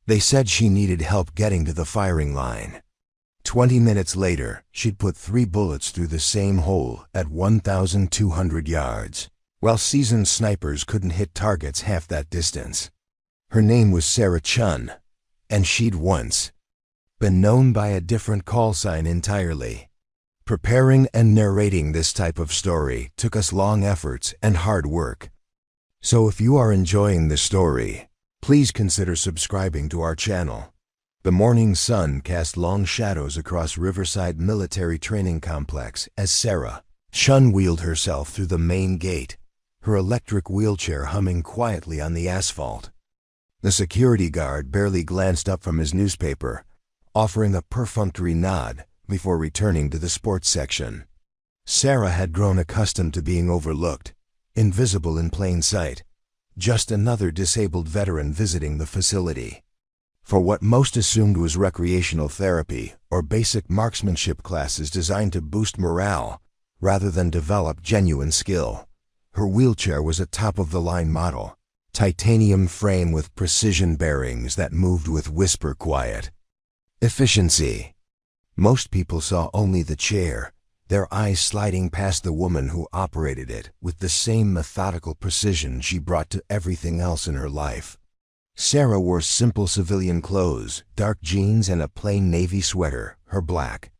They said she needed help getting to the firing line. 20 minutes later, she'd put 3 bullets through the same hole at 1,200 yards, while seasoned snipers couldn't hit targets half that distance. Her name was Sarah Chun, and she'd once been known by a different call sign entirely. Preparing and narrating this type of story took us long efforts and hard work. So if you are enjoying this story, please consider subscribing to our channel. The morning sun cast long shadows across Riverside Military Training Complex as Sarah Chun wheeled herself through the main gate, her electric wheelchair humming quietly on the asphalt. The security guard barely glanced up from his newspaper, offering a perfunctory nod before returning to the sports section. Sarah had grown accustomed to being overlooked, invisible in plain sight, just another disabled veteran visiting the facility. For what most assumed was recreational therapy or basic marksmanship classes designed to boost morale rather than develop genuine skill, her wheelchair was a top-of-the-line model, titanium frame with precision bearings that moved with whisper quiet. Efficiency. Most people saw only the chair, their eyes sliding past the woman who operated it with the same methodical precision she brought to everything else in her life. Sarah wore simple civilian clothes, dark jeans and a plain navy sweater, her black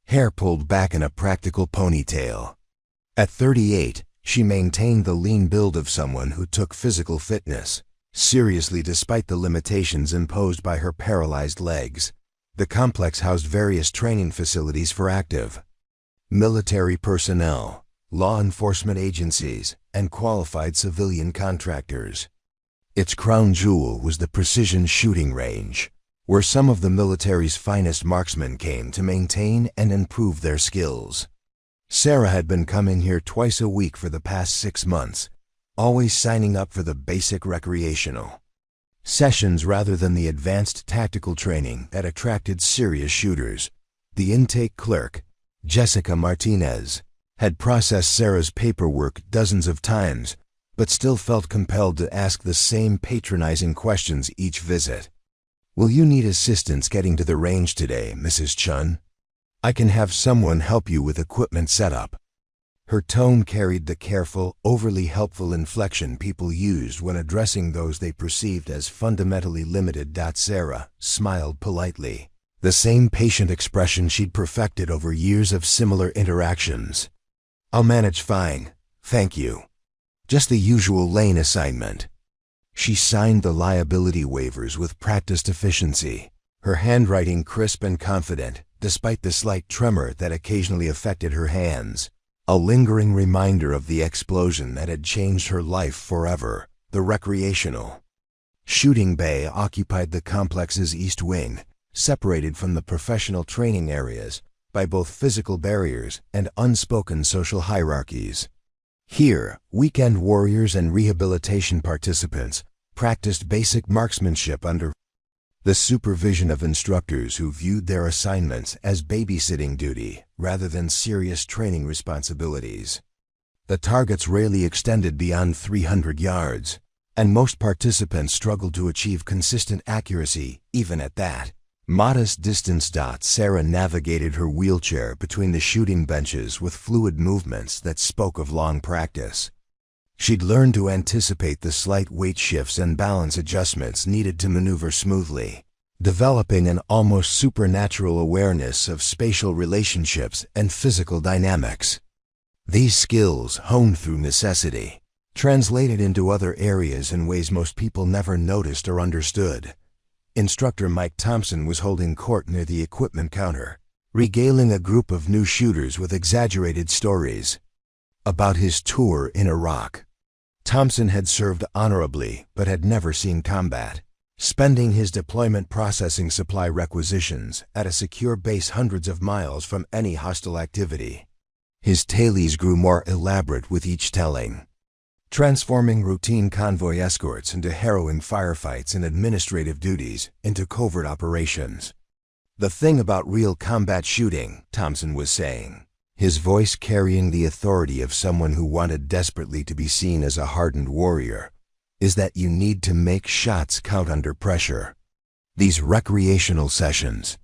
hair pulled back in a practical ponytail. At 38, she maintained the lean build of someone who took physical fitness seriously despite the limitations imposed by her paralyzed legs. The complex housed various training facilities for active military personnel, law enforcement agencies, and qualified civilian contractors. Its crown jewel was the precision shooting range, where some of the military's finest marksmen came to maintain and improve their skills. Sarah had been coming here twice a week for the past 6 months, always signing up for the basic recreational sessions rather than the advanced tactical training that attracted serious shooters. The intake clerk, Jessica Martinez, had processed Sarah's paperwork dozens of times, but still felt compelled to ask the same patronizing questions each visit. "Will you need assistance getting to the range today, Mrs. Chun? I can have someone help you with equipment setup." Her tone carried the careful, overly helpful inflection people used when addressing those they perceived as fundamentally limited. Sarah smiled politely, the same patient expression she'd perfected over years of similar interactions. "I'll manage fine, thank you. Just the usual lane assignment." She signed the liability waivers with practiced efficiency, her handwriting crisp and confident, despite the slight tremor that occasionally affected her hands. A lingering reminder of the explosion that had changed her life forever. The recreational shooting bay occupied the complex's east wing, separated from the professional training areas by both physical barriers and unspoken social hierarchies. Here, weekend warriors and rehabilitation participants practiced basic marksmanship under the supervision of instructors who viewed their assignments as babysitting duty rather than serious training responsibilities. The targets rarely extended beyond 300 yards, and most participants struggled to achieve consistent accuracy even at that modest distance. Sarah navigated her wheelchair between the shooting benches with fluid movements that spoke of long practice. She'd learned to anticipate the slight weight shifts and balance adjustments needed to maneuver smoothly, developing an almost supernatural awareness of spatial relationships and physical dynamics. These skills, honed through necessity, translated into other areas in ways most people never noticed or understood. Instructor Mike Thompson was holding court near the equipment counter, regaling a group of new shooters with exaggerated stories about his tour in Iraq. Thompson had served honorably but had never seen combat, spending his deployment processing supply requisitions at a secure base hundreds of miles from any hostile activity. His tales grew more elaborate with each telling, transforming routine convoy escorts into harrowing firefights and administrative duties into covert operations. "The thing about real combat shooting," Thompson was saying, his voice carrying the authority of someone who wanted desperately to be seen as a hardened warrior, "is that you need to make shots count under pressure. These recreational sessions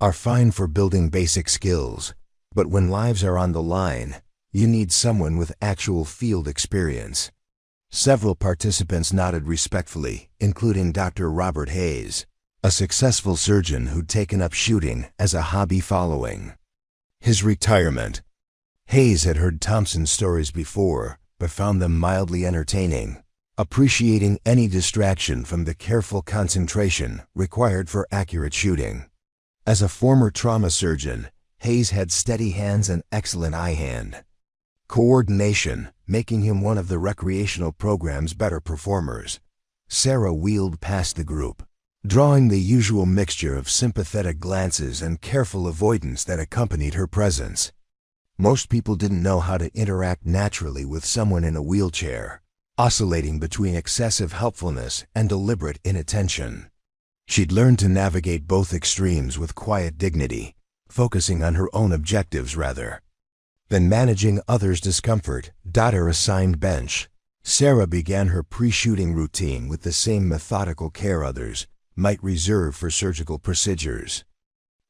are fine for building basic skills, but when lives are on the line, you need someone with actual field experience. Several participants nodded respectfully, including Dr. Robert Hayes, a successful surgeon who'd taken up shooting as a hobby following his retirement. Hayes had heard Thompson's stories before, but found them mildly entertaining, appreciating any distraction from the careful concentration required for accurate shooting. As a former trauma surgeon, Hayes had steady hands and excellent eye-hand coordination, making him one of the recreational program's better performers. Sarah wheeled past the group, drawing the usual mixture of sympathetic glances and careful avoidance that accompanied her presence. Most people didn't know how to interact naturally with someone in a wheelchair, oscillating between excessive helpfulness and deliberate inattention. She'd learned to navigate both extremes with quiet dignity, focusing on her own objectives rather than managing others' discomfort. Her assigned bench, Sarah began her pre-shooting routine with the same methodical care others might reserve for surgical procedures.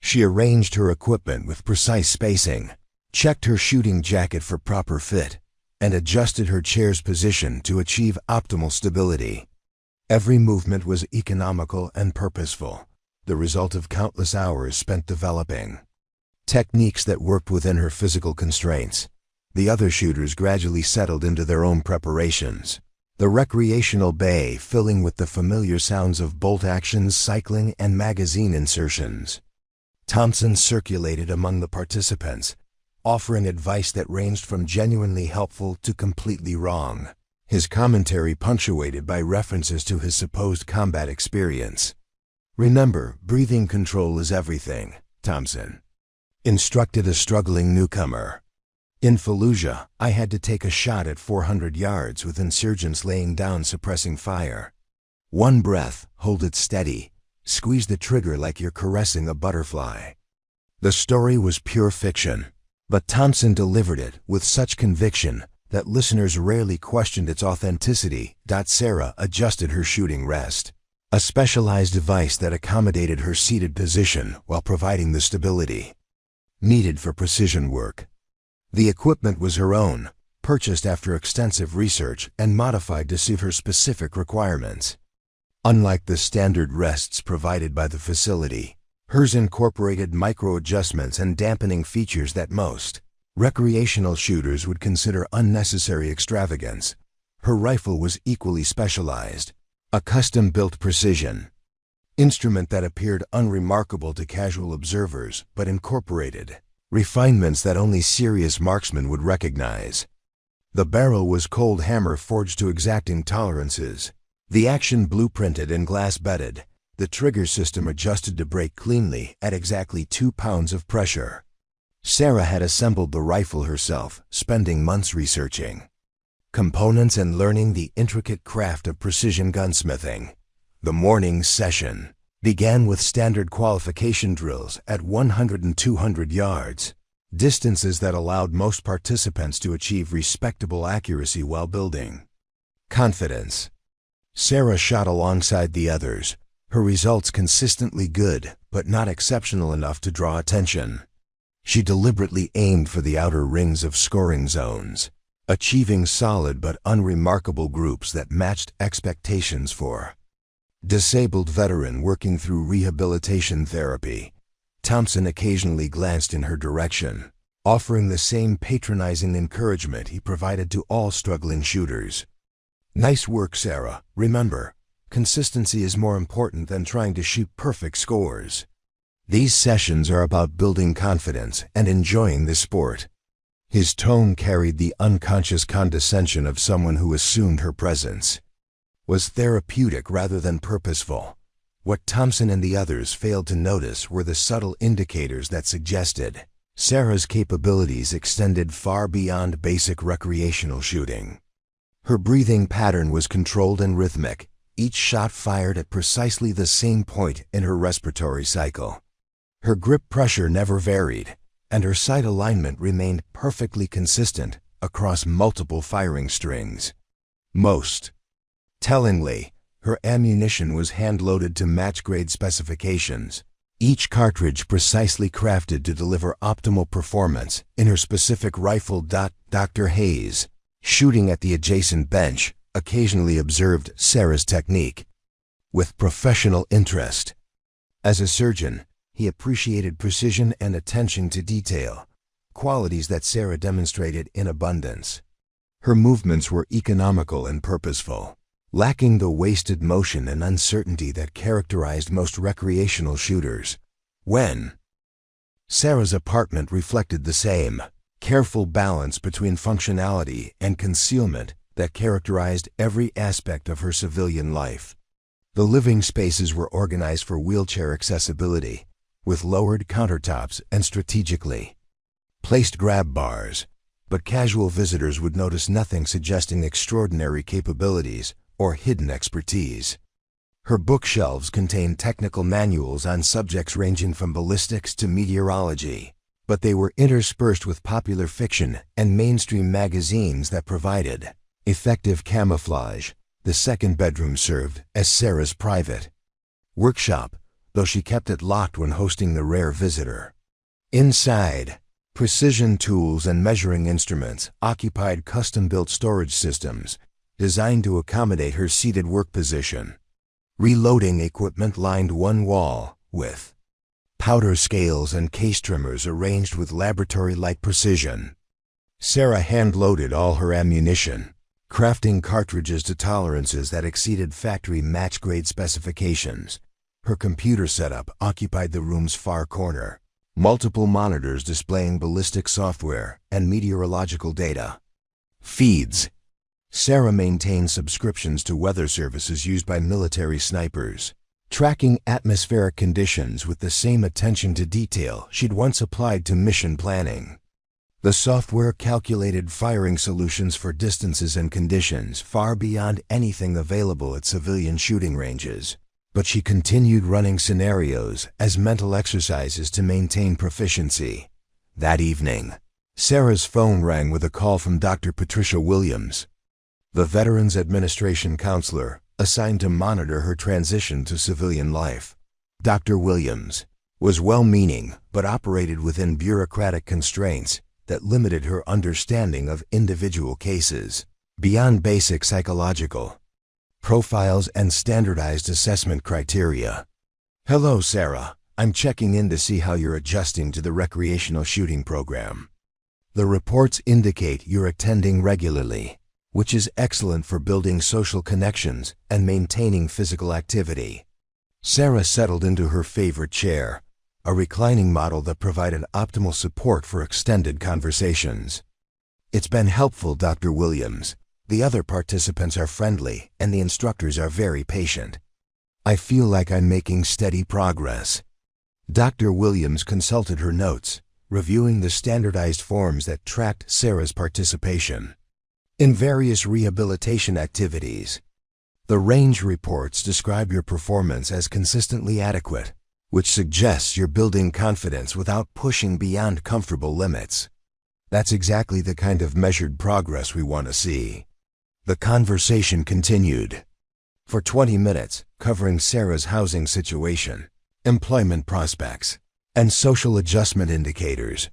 She arranged her equipment with precise spacing, checked her shooting jacket for proper fit, and adjusted her chair's position to achieve optimal stability. Every movement was economical and purposeful, the result of countless hours spent developing techniques that worked within her physical constraints. The other shooters gradually settled into their own preparations, the recreational bay filling with the familiar sounds of bolt actions, cycling, and magazine insertions. Thompson circulated among the participants, offering advice that ranged from genuinely helpful to completely wrong, his commentary punctuated by references to his supposed combat experience. "Remember, breathing control is everything," Thompson instructed a struggling newcomer. "In Fallujah, I had to take a shot at 400 yards with insurgents laying down suppressing fire. One breath, hold it steady, squeeze the trigger like you're caressing a butterfly." The story was pure fiction, but Thompson delivered it with such conviction that listeners rarely questioned its authenticity. Sarah adjusted her shooting rest, a specialized device that accommodated her seated position while providing the stability needed for precision work. The equipment was her own, purchased after extensive research and modified to suit her specific requirements. Unlike the standard rests provided by the facility, hers incorporated micro-adjustments and dampening features that most recreational shooters would consider unnecessary extravagance. Her rifle was equally specialized, a custom-built precision instrument that appeared unremarkable to casual observers but incorporated refinements that only serious marksmen would recognize. The barrel was cold hammer forged to exacting tolerances, the action blueprinted and glass-bedded, the trigger system adjusted to break cleanly at exactly 2 pounds of pressure. Sarah had assembled the rifle herself, spending months researching components and learning the intricate craft of precision gunsmithing. The morning session began with standard qualification drills at 100 and 200 yards, distances that allowed most participants to achieve respectable accuracy while building confidence. Sarah shot alongside the others, her results consistently good but not exceptional enough to draw attention. She deliberately aimed for the outer rings of scoring zones, achieving solid but unremarkable groups that matched expectations for disabled veteran working through rehabilitation therapy. Thompson occasionally glanced in her direction, offering the same patronizing encouragement he provided to all struggling shooters. "Nice work, Sarah. Remember, consistency is more important than trying to shoot perfect scores. These sessions are about building confidence and enjoying the sport." His tone carried the unconscious condescension of someone who assumed her presence was therapeutic rather than purposeful. What Thompson and the others failed to notice were the subtle indicators that suggested Sarah's capabilities extended far beyond basic recreational shooting. Her breathing pattern was controlled and rhythmic, each shot fired at precisely the same point in her respiratory cycle. Her grip pressure never varied, and her sight alignment remained perfectly consistent across multiple firing strings. Most tellingly, Her ammunition was hand-loaded to match-grade specifications, each cartridge precisely crafted to deliver optimal performance in her specific rifle. Dr. Hayes, shooting at the adjacent bench, occasionally observed Sarah's technique with professional interest. As a surgeon, he appreciated precision and attention to detail, qualities that Sarah demonstrated in abundance. Her movements were economical and purposeful, lacking the wasted motion and uncertainty that characterized most recreational shooters. Sarah's apartment reflected the same careful balance between functionality and concealment that characterized every aspect of her civilian life. The living spaces were organized for wheelchair accessibility, with lowered countertops and strategically placed grab bars, but casual visitors would notice nothing suggesting extraordinary capabilities or hidden expertise. Her bookshelves contained technical manuals on subjects ranging from ballistics to meteorology, but they were interspersed with popular fiction and mainstream magazines that provided effective camouflage. The second bedroom served as Sarah's private workshop, though she kept it locked when hosting the rare visitor. Inside, precision tools and measuring instruments occupied custom-built storage systems designed to accommodate her seated work position. Reloading equipment lined one wall, with powder scales and case trimmers arranged with laboratory-like precision. Sarah hand-loaded all her ammunition, crafting cartridges to tolerances that exceeded factory match-grade specifications. Her computer setup occupied the room's far corner, multiple monitors displaying ballistic software and meteorological data feeds. Sarah maintained subscriptions to weather services used by military snipers, tracking atmospheric conditions with the same attention to detail she'd once applied to mission planning. The software calculated firing solutions for distances and conditions far beyond anything available at civilian shooting ranges, but she continued running scenarios as mental exercises to maintain proficiency. That evening, Sarah's phone rang with a call from Dr. Patricia Williams, the Veterans Administration counselor assigned to monitor her transition to civilian life. Dr. Williams was well-meaning but operated within bureaucratic constraints that limited her understanding of individual cases. Beyond basic psychological profiles and standardized assessment criteria. "Hello, Sarah. I'm checking in to see how you're adjusting to the recreational shooting program. The reports indicate you're attending regularly, which is excellent for building social connections and maintaining physical activity." Sarah settled into her favorite chair, a reclining model that provided optimal support for extended conversations. "It's been helpful, Dr. Williams. The other participants are friendly and the instructors are very patient. I feel like I'm making steady progress." Dr. Williams consulted her notes, reviewing the standardized forms that tracked Sarah's participation in various rehabilitation activities. "The range reports describe your performance as consistently adequate, which suggests you're building confidence without pushing beyond comfortable limits. That's exactly the kind of measured progress we want to see." The conversation continued for 20 minutes, covering Sarah's housing situation, employment prospects, and social adjustment indicators.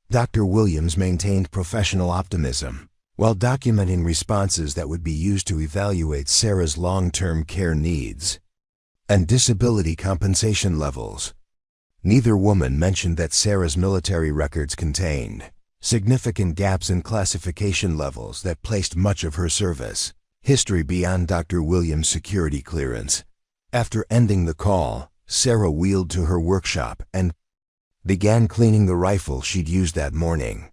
Dr. Williams maintained professional optimism while documenting responses that would be used to evaluate Sarah's long-term care needs and disability compensation levels. Neither woman mentioned that Sarah's military records contained significant gaps in classification levels that placed much of her service history beyond Dr. Williams' security clearance. After ending the call, Sarah wheeled to her workshop and began cleaning the rifle she'd used that morning.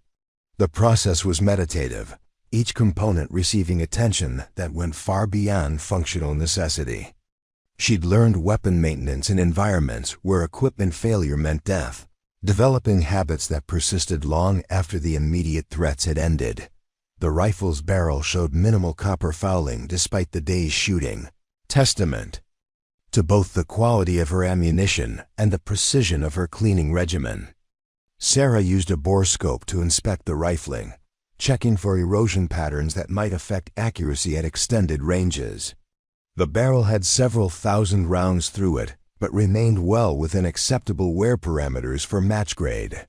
The process was meditative, each component receiving attention that went far beyond functional necessity. She'd learned weapon maintenance in environments where equipment failure meant death, developing habits that persisted long after the immediate threats had ended. The rifle's barrel showed minimal copper fouling despite the day's shooting, testament to both the quality of her ammunition and the precision of her cleaning regimen. Sarah used a bore scope to inspect the rifling, checking for erosion patterns that might affect accuracy at extended ranges. The barrel had several thousand rounds through it, but remained well within acceptable wear parameters for match grade.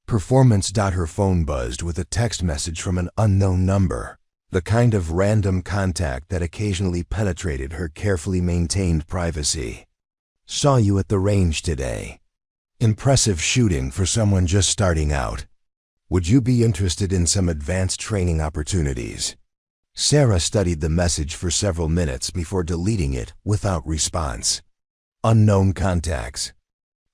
Performance. Her phone buzzed with a text message from an unknown number, the kind of random contact that occasionally penetrated her carefully maintained privacy. Saw you at the range today. Impressive shooting for someone just starting out. Would you be interested in some advanced training opportunities? Sarah studied the message for several minutes before deleting it without response. Unknown contacts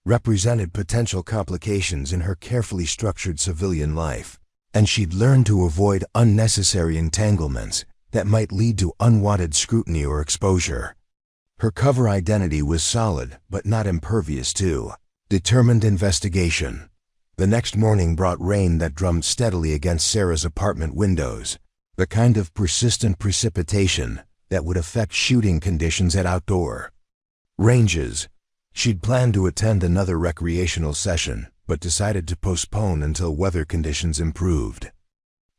represented potential complications in her carefully structured civilian life, and she'd learned to avoid unnecessary entanglements that might lead to unwanted scrutiny or exposure. Her cover identity was solid, but not impervious to determined investigation. The next morning brought rain that drummed steadily against Sarah's apartment windows, the kind of persistent precipitation that would affect shooting conditions at outdoor ranges. She'd planned to attend another recreational session, but decided to postpone until weather conditions improved.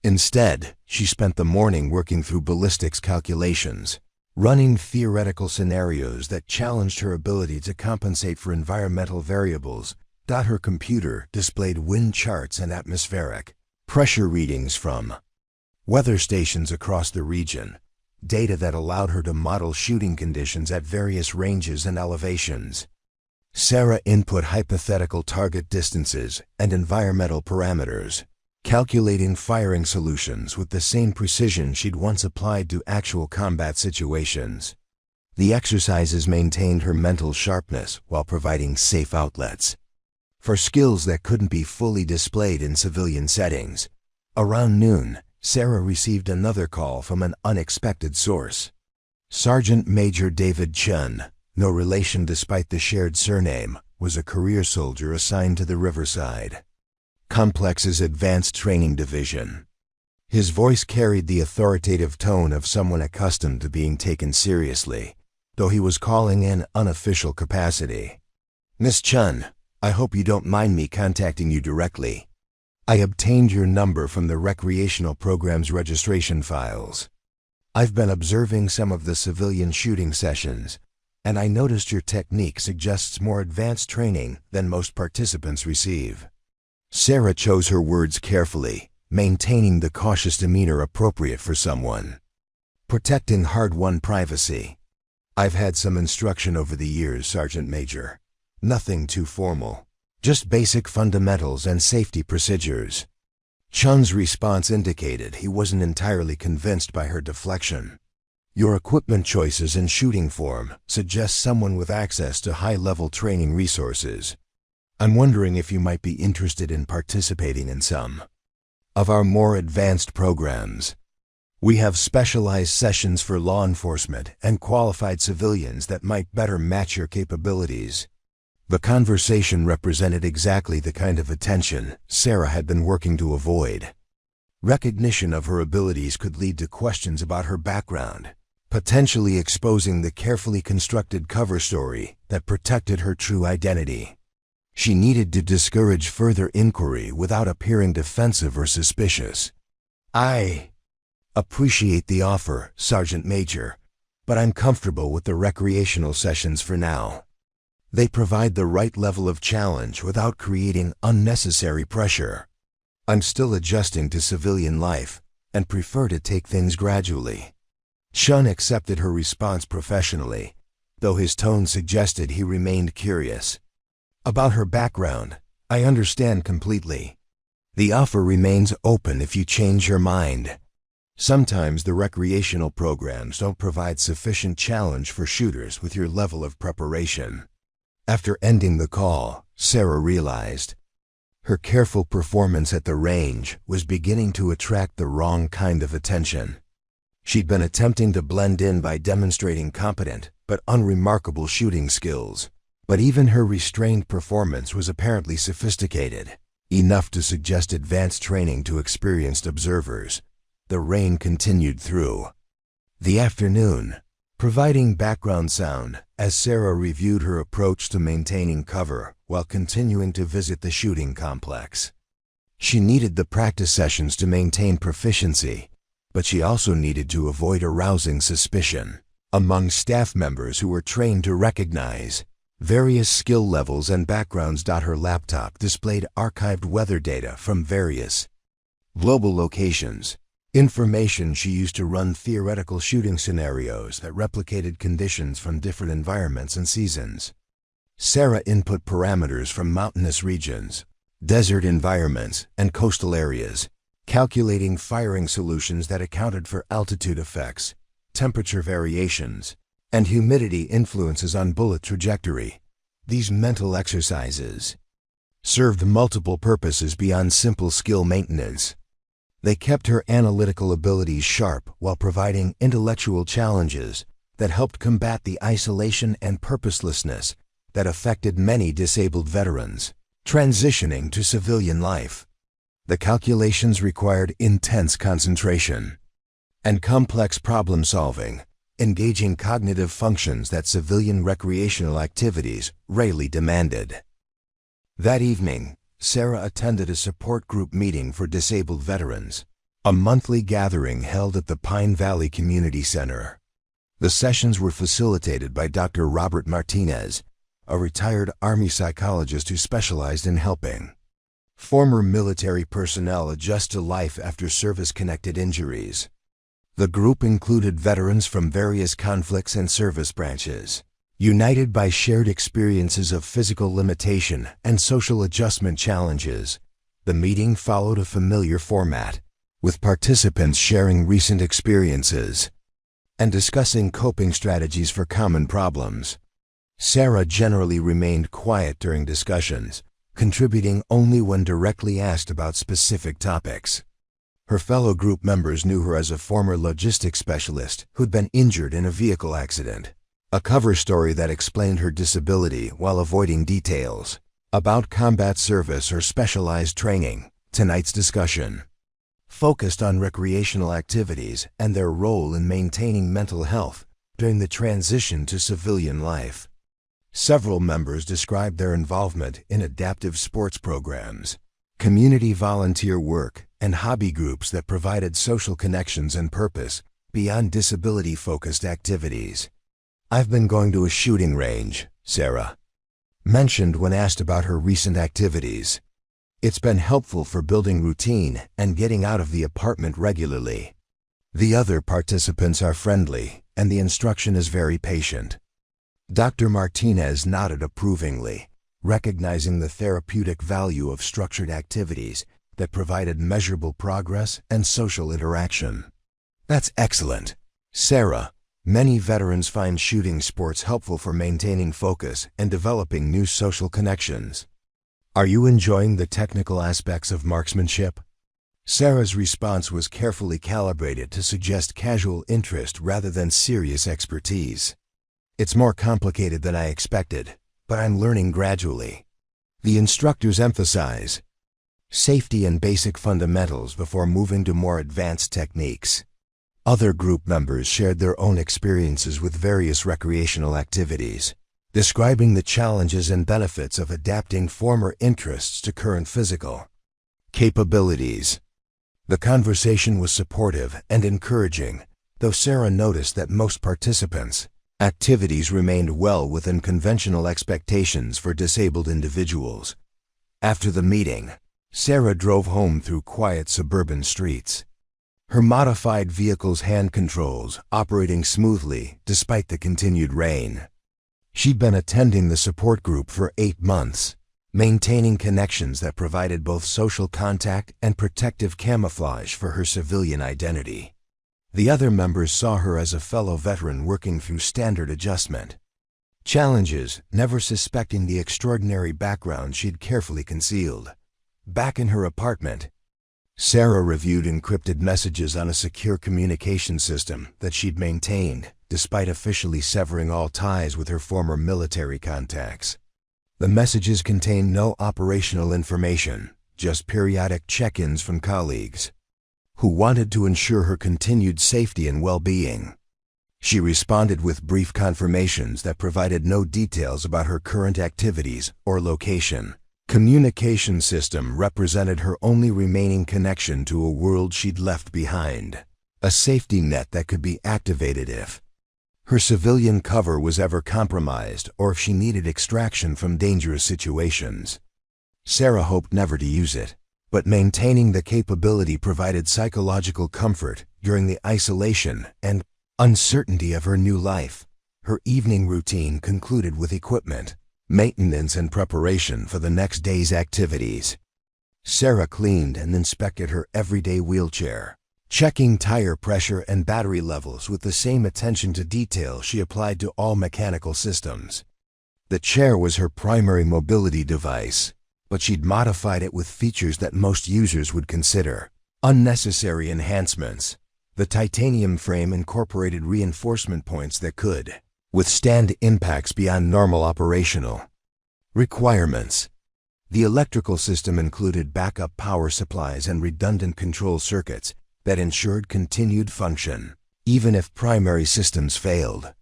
Instead, she spent the morning working through ballistics calculations, running theoretical scenarios that challenged her ability to compensate for environmental variables. Her computer displayed wind charts and atmospheric pressure readings from weather stations across the region, data that allowed her to model shooting conditions at various ranges and elevations. Sarah input hypothetical target distances and environmental parameters, calculating firing solutions with the same precision she'd once applied to actual combat situations. The exercises maintained her mental sharpness while providing safe outlets for skills that couldn't be fully displayed in civilian settings. Around noon, Sarah received another call from an unexpected source. Sergeant Major David Chun, no relation despite the shared surname, was a career soldier assigned to the Riverside Complex's Advanced Training Division. His voice carried the authoritative tone of someone accustomed to being taken seriously, though he was calling in unofficial capacity. Miss Chun, I hope you don't mind me contacting you directly. I obtained your number from the recreational program's registration files. I've been observing some of the civilian shooting sessions, and I noticed your technique suggests more advanced training than most participants receive. Sarah chose her words carefully, maintaining the cautious demeanor appropriate for someone protecting hard-won privacy. I've had some instruction over the years, Sergeant Major. Nothing too formal, just basic fundamentals and safety procedures. Chun's response indicated he wasn't entirely convinced by her deflection. Your equipment choices and shooting form suggest someone with access to high-level training resources. I'm wondering if you might be interested in participating in some of our more advanced programs. We have specialized sessions for law enforcement and qualified civilians that might better match your capabilities. The conversation represented exactly the kind of attention Sarah had been working to avoid. Recognition of her abilities could lead to questions about her background, potentially exposing the carefully constructed cover story that protected her true identity. She needed to discourage further inquiry without appearing defensive or suspicious. I appreciate the offer, Sergeant Major, but I'm comfortable with the recreational sessions for now. They provide the right level of challenge without creating unnecessary pressure. I'm still adjusting to civilian life and prefer to take things gradually. Chun accepted her response professionally, though his tone suggested he remained curious. About her background, I understand completely. The offer remains open if you change your mind. Sometimes the recreational programs don't provide sufficient challenge for shooters with your level of preparation. After ending the call, Sarah realized her careful performance at the range was beginning to attract the wrong kind of attention. She'd been attempting to blend in by demonstrating competent but unremarkable shooting skills, but even her restrained performance was apparently sophisticated, enough to suggest advanced training to experienced observers. The rain continued through the afternoon, providing background sound as Sarah reviewed her approach to maintaining cover while continuing to visit the shooting complex. She needed the practice sessions to maintain proficiency, but she also needed to avoid arousing suspicion. Among staff members who were trained to recognize various skill levels and backgrounds, her laptop displayed archived weather data from various global locations, information she used to run theoretical shooting scenarios that replicated conditions from different environments and seasons. Sarah input parameters from mountainous regions, desert environments, and coastal areas, calculating firing solutions that accounted for altitude effects, temperature variations, and humidity influences on bullet trajectory. These mental exercises served multiple purposes beyond simple skill maintenance. They kept her analytical abilities sharp while providing intellectual challenges that helped combat the isolation and purposelessness that affected many disabled veterans transitioning to civilian life. The calculations required intense concentration and complex problem-solving, engaging cognitive functions that civilian recreational activities rarely demanded. That evening, Sarah attended a support group meeting for disabled veterans, a monthly gathering held at the Pine Valley Community Center. The sessions were facilitated by Dr. Robert Martinez, a retired Army psychologist who specialized in helping former military personnel adjust to life after service-connected injuries. The group included veterans from various conflicts and service branches, united by shared experiences of physical limitation and social adjustment challenges. The meeting followed a familiar format, with participants sharing recent experiences and discussing coping strategies for common problems. Sarah generally remained quiet during discussions, contributing only when directly asked about specific topics. Her fellow group members knew her as a former logistics specialist who'd been injured in a vehicle accident, a cover story that explained her disability while avoiding details about combat service or specialized training. Tonight's discussion focused on recreational activities and their role in maintaining mental health during the transition to civilian life. Several members described their involvement in adaptive sports programs, community volunteer work, and hobby groups that provided social connections and purpose beyond disability-focused activities. "I've been going to a shooting range," Sarah mentioned when asked about her recent activities. "It's been helpful for building routine and getting out of the apartment regularly. The other participants are friendly, and the instruction is very patient." Dr. Martinez nodded approvingly, recognizing the therapeutic value of structured activities that provided measurable progress and social interaction. "That's excellent, Sarah. Many veterans find shooting sports helpful for maintaining focus and developing new social connections. Are you enjoying the technical aspects of marksmanship?" Sarah's response was carefully calibrated to suggest casual interest rather than serious expertise. "It's more complicated than I expected, but I'm learning gradually." The instructors emphasize safety and basic fundamentals before moving to more advanced techniques. Other group members shared their own experiences with various recreational activities, describing the challenges and benefits of adapting former interests to current physical capabilities. The conversation was supportive and encouraging, though Sarah noticed that most participants' activities remained well within conventional expectations for disabled individuals. After the meeting, Sarah drove home through quiet suburban streets, her modified vehicle's hand controls operating smoothly despite the continued rain. She'd been attending the support group for 8 months, maintaining connections that provided both social contact and protective camouflage for her civilian identity. The other members saw her as a fellow veteran working through standard adjustment challenges, never suspecting the extraordinary background she'd carefully concealed. Back in her apartment, Sarah reviewed encrypted messages on a secure communication system that she'd maintained, despite officially severing all ties with her former military contacts. The messages contained no operational information, just periodic check-ins from colleagues who wanted to ensure her continued safety and well-being. She responded with brief confirmations that provided no details about her current activities or location. Communication system represented her only remaining connection to a world she'd left behind, a safety net that could be activated if her civilian cover was ever compromised or if she needed extraction from dangerous situations. Sarah hoped never to use it, but maintaining the capability provided psychological comfort during the isolation and uncertainty of her new life. Her evening routine concluded with equipment, maintenance, and preparation for the next day's activities. Sarah cleaned and inspected her everyday wheelchair, checking tire pressure and battery levels with the same attention to detail she applied to all mechanical systems. The chair was her primary mobility device, but she'd modified it with features that most users would consider unnecessary enhancements. The titanium frame incorporated reinforcement points that could withstand impacts beyond normal operational requirements. The electrical system included backup power supplies and redundant control circuits that ensured continued function, even if primary systems failed.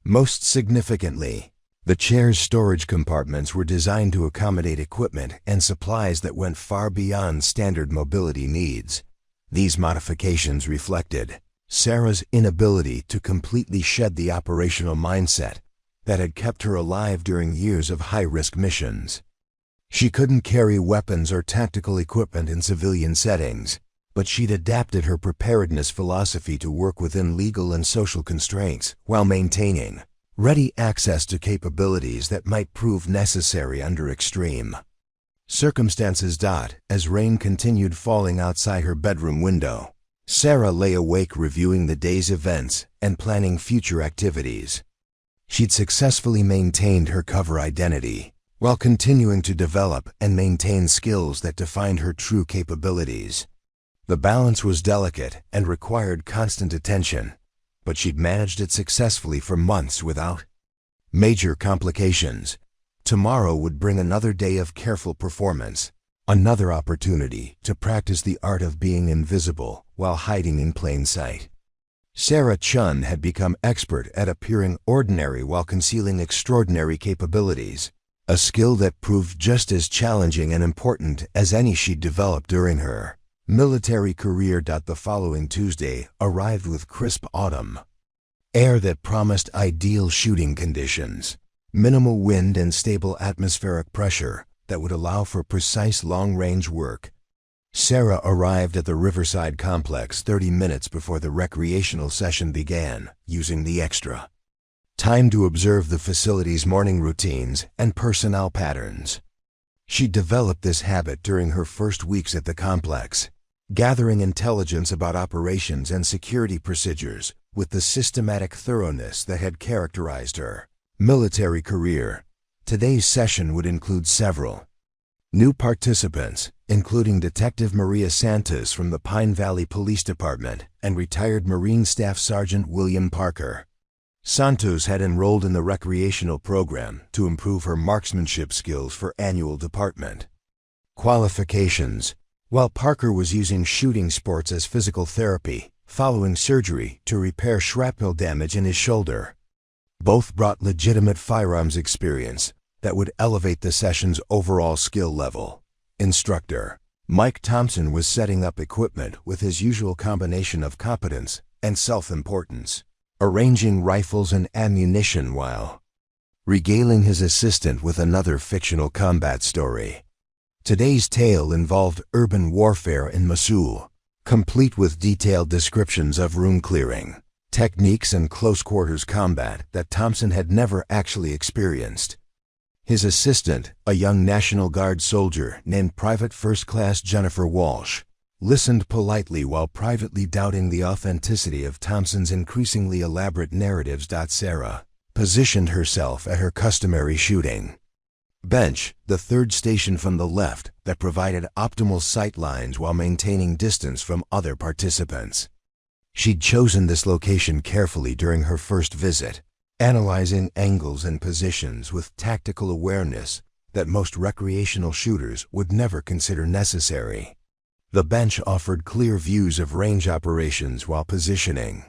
Most significantly, the chair's storage compartments were designed to accommodate equipment and supplies that went far beyond standard mobility needs. These modifications reflected Sarah's inability to completely shed the operational mindset that had kept her alive during years of high-risk missions. She couldn't carry weapons or tactical equipment in civilian settings, but she'd adapted her preparedness philosophy to work within legal and social constraints while maintaining ready access to capabilities that might prove necessary under extreme circumstances. As rain continued falling outside her bedroom window, Sarah lay awake reviewing the day's events and planning future activities. She'd successfully maintained her cover identity while continuing to develop and maintain skills that defined her true capabilities. The balance was delicate and required constant attention, but she'd managed it successfully for months without major complications. Tomorrow would bring another day of careful performance, another opportunity to practice the art of being invisible while hiding in plain sight. Sarah Chun had become expert at appearing ordinary while concealing extraordinary capabilities, a skill that proved just as challenging and important as any she'd developed during her military career. The following Tuesday arrived with crisp autumn air that promised ideal shooting conditions, minimal wind and stable atmospheric pressure that would allow for precise long-range work. Sarah arrived at the Riverside Complex 30 minutes before the recreational session began, using the extra time to observe the facility's morning routines and personnel patterns. She developed this habit during her first weeks at the complex, gathering intelligence about operations and security procedures with the systematic thoroughness that had characterized her military career. Today's session would include several new participants, including Detective Maria Santos from the Pine Valley Police Department and retired Marine Staff Sergeant William Parker. Santos had enrolled in the recreational program to improve her marksmanship skills for annual department qualifications, while Parker was using shooting sports as physical therapy following surgery to repair shrapnel damage in his shoulder. Both brought legitimate firearms experience that would elevate the session's overall skill level. Instructor Mike Thompson was setting up equipment with his usual combination of competence and self-importance, arranging rifles and ammunition while regaling his assistant with another fictional combat story. Today's tale involved urban warfare in Mosul, complete with detailed descriptions of room clearing techniques and close-quarters combat that Thompson had never actually experienced. His assistant, a young National Guard soldier named Private First Class Jennifer Walsh, listened politely while privately doubting the authenticity of Thompson's increasingly elaborate narratives. Sarah positioned herself at her customary shooting bench, the third station from the left, that provided optimal sight lines while maintaining distance from other participants. She'd chosen this location carefully during her first visit, analyzing angles and positions with tactical awareness that most recreational shooters would never consider necessary. The bench offered clear views of range operations while positioning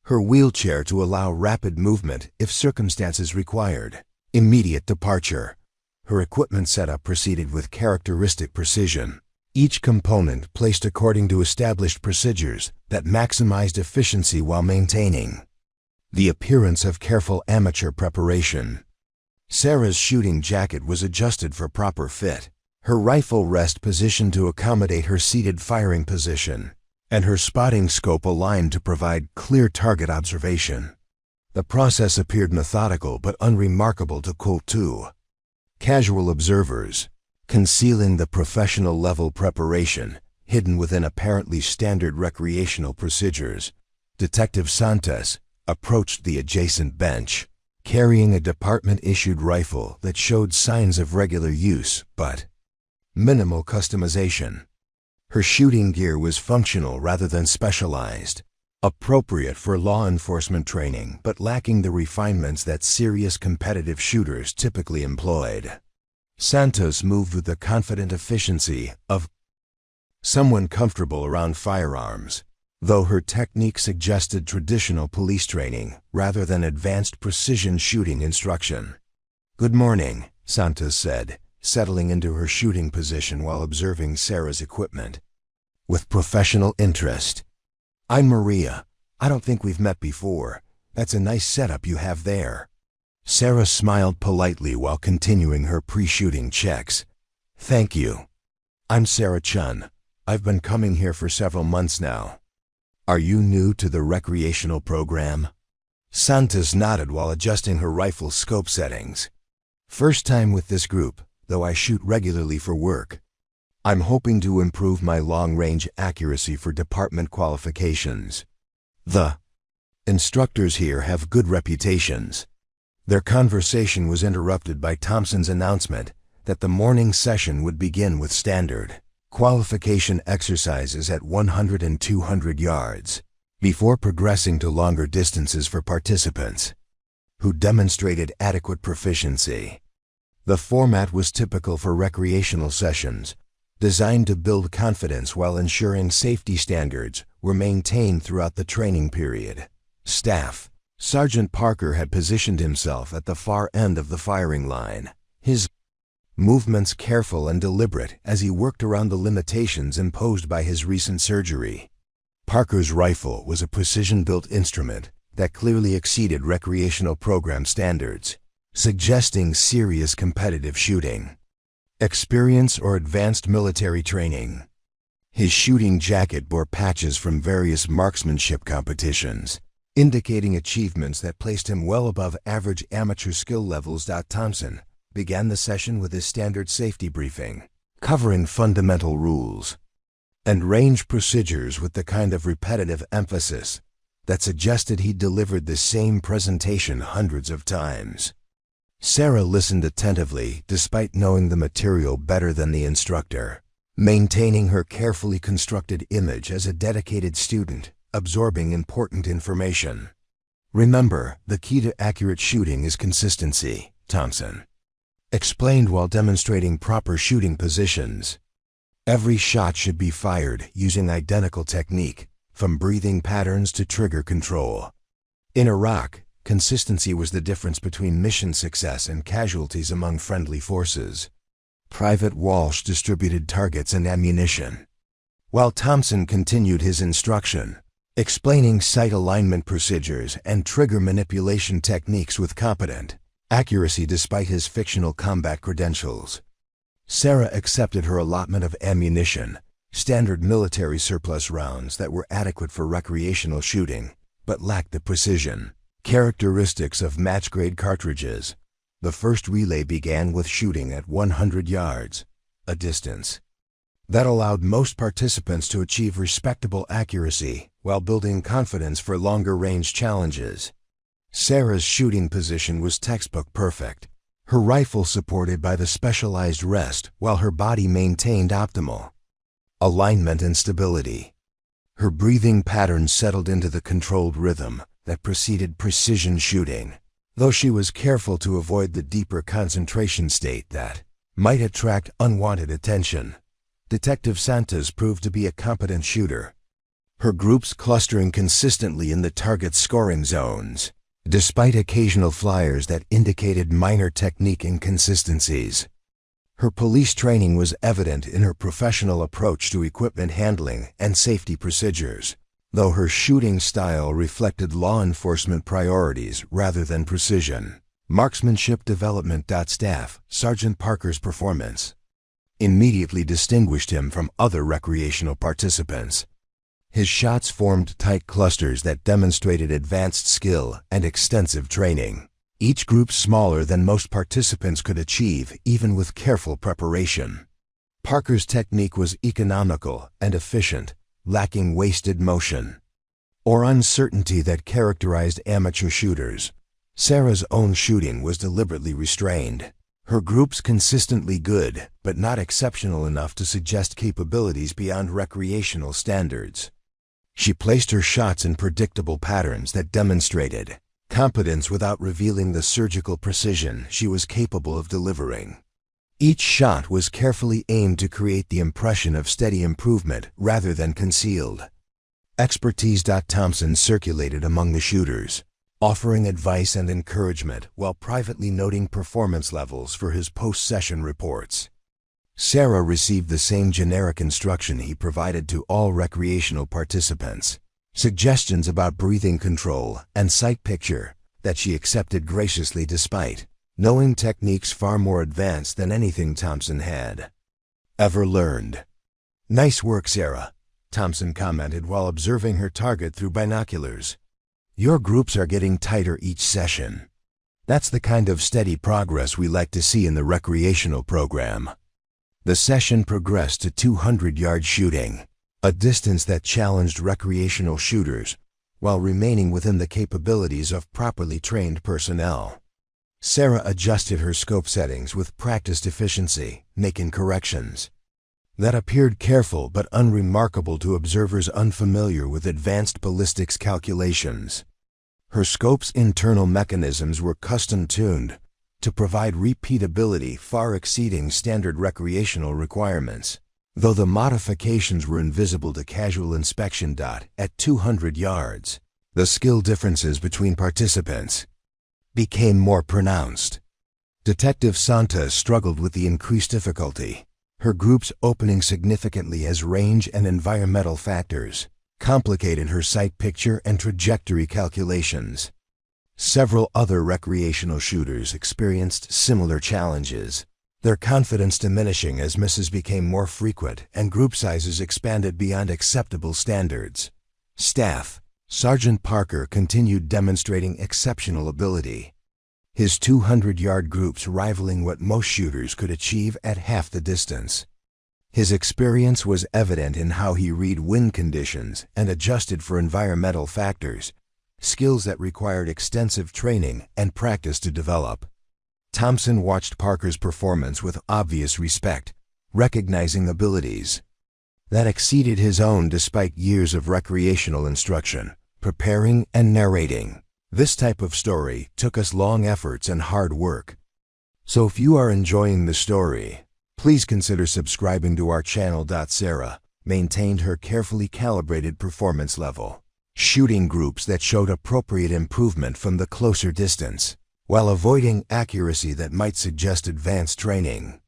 her wheelchair to allow rapid movement if circumstances required immediate departure. Her equipment setup proceeded with characteristic precision, each component placed according to established procedures that maximized efficiency while maintaining the appearance of careful amateur preparation. Sarah's shooting jacket was adjusted for proper fit, her rifle rest positioned to accommodate her seated firing position, and her spotting scope aligned to provide clear target observation. The process appeared methodical but unremarkable to Colt II. Casual observers, concealing the professional-level preparation hidden within apparently standard recreational procedures, Detective Santos approached the adjacent bench, carrying a department-issued rifle that showed signs of regular use but minimal customization. Her shooting gear was functional rather than specialized, appropriate for law enforcement training but lacking the refinements that serious competitive shooters typically employed. Santos moved with the confident efficiency of someone comfortable around firearms, though her technique suggested traditional police training rather than advanced precision shooting instruction. "Good morning," Santos said, settling into her shooting position while observing Sarah's equipment. With professional interest. "I'm Maria. I don't think we've met before. That's a nice setup you have there." Sarah smiled politely while continuing her pre-shooting checks. "Thank you. I'm Sarah Chun. I've been coming here for several months now." "Are you new to the recreational program?" Santos nodded while adjusting her rifle scope settings. "First time with this group, though I shoot regularly for work. I'm hoping to improve my long-range accuracy for department qualifications. The instructors here have good reputations." Their conversation was interrupted by Thompson's announcement that the morning session would begin with standard qualification exercises at 100 and 200 yards, before progressing to longer distances for participants who demonstrated adequate proficiency. The format was typical for recreational sessions, designed to build confidence while ensuring safety standards were maintained throughout the training period. Staff. Sergeant Parker had positioned himself at the far end of the firing line, his movements careful and deliberate as he worked around the limitations imposed by his recent surgery. Parker's rifle was a precision-built instrument that clearly exceeded recreational program standards, suggesting serious competitive shooting experience or advanced military training. His shooting jacket bore patches from various marksmanship competitions, indicating achievements that placed him well above average amateur skill levels. Thompson began the session with his standard safety briefing, covering fundamental rules and range procedures with the kind of repetitive emphasis that suggested he delivered the same presentation hundreds of times. Sarah listened attentively despite knowing the material better than the instructor, maintaining her carefully constructed image as a dedicated student, absorbing important information. "Remember, the key to accurate shooting is consistency," Thompson explained while demonstrating proper shooting positions. "Every shot should be fired using identical technique, from breathing patterns to trigger control." In Iraq, consistency was the difference between mission success and casualties among friendly forces. Private Walsh distributed targets and ammunition, while Thompson continued his instruction, explaining sight alignment procedures and trigger manipulation techniques with competent accuracy despite his fictional combat credentials. Sarah accepted her allotment of ammunition, standard military surplus rounds that were adequate for recreational shooting, but lacked the precision characteristics of match-grade cartridges. The first relay began with shooting at 100 yards, a distance that allowed most participants to achieve respectable accuracy while building confidence for longer-range challenges. Sarah's shooting position was textbook perfect, her rifle supported by the specialized rest while her body maintained optimal alignment and stability. Her breathing pattern settled into the controlled rhythm that preceded precision shooting, though she was careful to avoid the deeper concentration state that might attract unwanted attention. Detective Santos proved to be a competent shooter, her groups clustering consistently in the target scoring zones, despite occasional flyers that indicated minor technique inconsistencies. Her police training was evident in her professional approach to equipment handling and safety procedures, though her shooting style reflected law enforcement priorities rather than precision. Marksmanship Development. Staff Sergeant Parker's performance immediately distinguished him from other recreational participants. His shots formed tight clusters that demonstrated advanced skill and extensive training. Each group smaller than most participants could achieve, even with careful preparation. Parker's technique was economical and efficient, lacking wasted motion or uncertainty that characterized amateur shooters. Sarah's own shooting was deliberately restrained. Her groups consistently good, but not exceptional enough to suggest capabilities beyond recreational standards. She placed her shots in predictable patterns that demonstrated competence without revealing the surgical precision she was capable of delivering. Each shot was carefully aimed to create the impression of steady improvement rather than concealed expertise. Thompson circulated among the shooters, offering advice and encouragement while privately noting performance levels for his post-session reports. Sarah received the same generic instruction he provided to all recreational participants, suggestions about breathing control and sight picture that she accepted graciously despite knowing techniques far more advanced than anything Thompson had ever learned. "Nice work, Sarah," Thompson commented while observing her target through binoculars. "Your groups are getting tighter each session. That's the kind of steady progress we like to see in the recreational program." The session progressed to 200-yard shooting, a distance that challenged recreational shooters while remaining within the capabilities of properly trained personnel. Sarah adjusted her scope settings with practiced efficiency, making corrections that appeared careful but unremarkable to observers unfamiliar with advanced ballistics calculations. Her scope's internal mechanisms were custom-tuned to provide repeatability far exceeding standard recreational requirements, though the modifications were invisible to casual inspection. At 200 yards, the skill differences between participants became more pronounced. Detective Santa struggled with the increased difficulty, her groups opening significantly as range and environmental factors complicated her sight picture and trajectory calculations. Several other recreational shooters experienced similar challenges, their confidence diminishing as misses became more frequent and group sizes expanded beyond acceptable standards. Staff Sergeant Parker continued demonstrating exceptional ability, his 200-yard groups rivaling what most shooters could achieve at half the distance. His experience was evident in how he read wind conditions and adjusted for environmental factors, skills that required extensive training and practice to develop. Thompson watched Parker's performance with obvious respect, recognizing abilities that exceeded his own despite years of recreational instruction, preparing and narrating. This type of story took us long efforts and hard work. So if you are enjoying the story, please consider subscribing to our channel. Sarah maintained her carefully calibrated performance level, shooting groups that showed appropriate improvement from the closer distance, while avoiding accuracy that might suggest advanced training.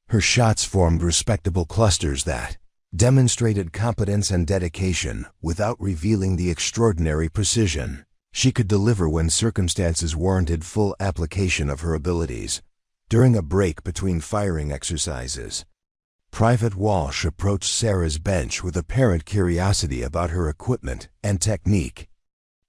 Her shots formed respectable clusters that demonstrated competence and dedication without revealing the extraordinary precision she could deliver when circumstances warranted full application of her abilities. During a break between firing exercises, Private Walsh approached Sarah's bench with apparent curiosity about her equipment and technique.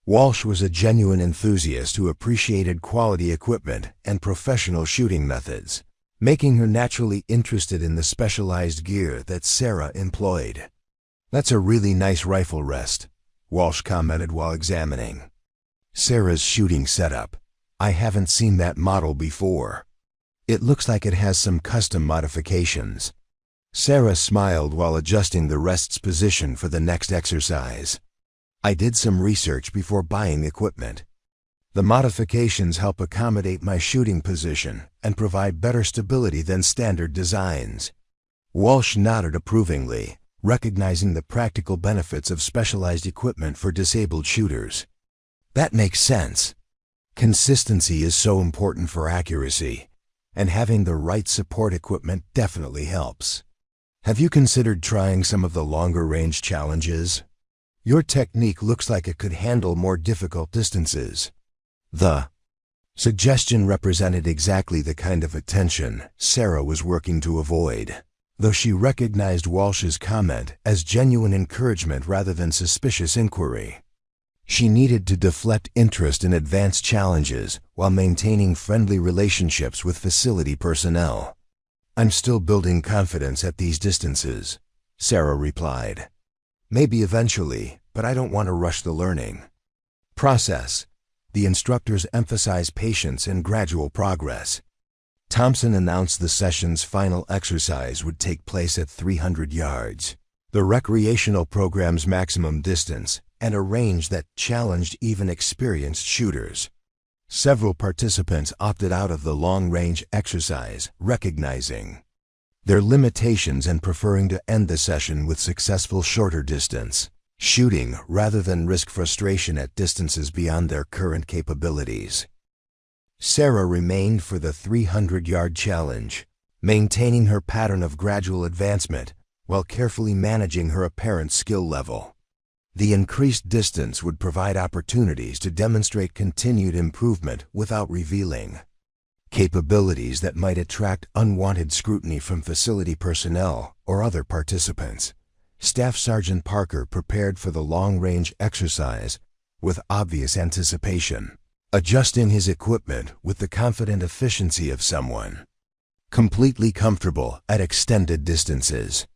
Walsh was a genuine enthusiast who appreciated quality equipment and professional shooting methods, making her naturally interested in the specialized gear that Sarah employed. "That's a really nice rifle rest," Walsh commented while examining Sarah's shooting setup. "I haven't seen that model before. It looks like it has some custom modifications." Sarah smiled while adjusting the rest's position for the next exercise. "I did some research before buying equipment. The modifications help accommodate my shooting position and provide better stability than standard designs." Walsh nodded approvingly, recognizing the practical benefits of specialized equipment for disabled shooters. "That makes sense. Consistency is so important for accuracy, and having the right support equipment definitely helps. Have you considered trying some of the longer-range challenges? Your technique looks like it could handle more difficult distances." The suggestion represented exactly the kind of attention Sarah was working to avoid, though she recognized Walsh's comment as genuine encouragement rather than suspicious inquiry. She needed to deflect interest in advanced challenges while maintaining friendly relationships with facility personnel. "I'm still building confidence at these distances," Sarah replied. "Maybe eventually, but I don't want to rush the learning process." The instructors emphasize patience and gradual progress. Thompson announced the session's final exercise would take place at 300 yards, the recreational program's maximum distance, and a range that challenged even experienced shooters. Several participants opted out of the long-range exercise, recognizing their limitations and preferring to end the session with successful shorter distance shooting rather than risk frustration at distances beyond their current capabilities. Sarah remained for the 300-yard challenge, maintaining her pattern of gradual advancement while carefully managing her apparent skill level. The increased distance would provide opportunities to demonstrate continued improvement without revealing capabilities that might attract unwanted scrutiny from facility personnel or other participants. Staff Sergeant Parker prepared for the long-range exercise with obvious anticipation, adjusting his equipment with the confident efficiency of someone completely comfortable at extended distances.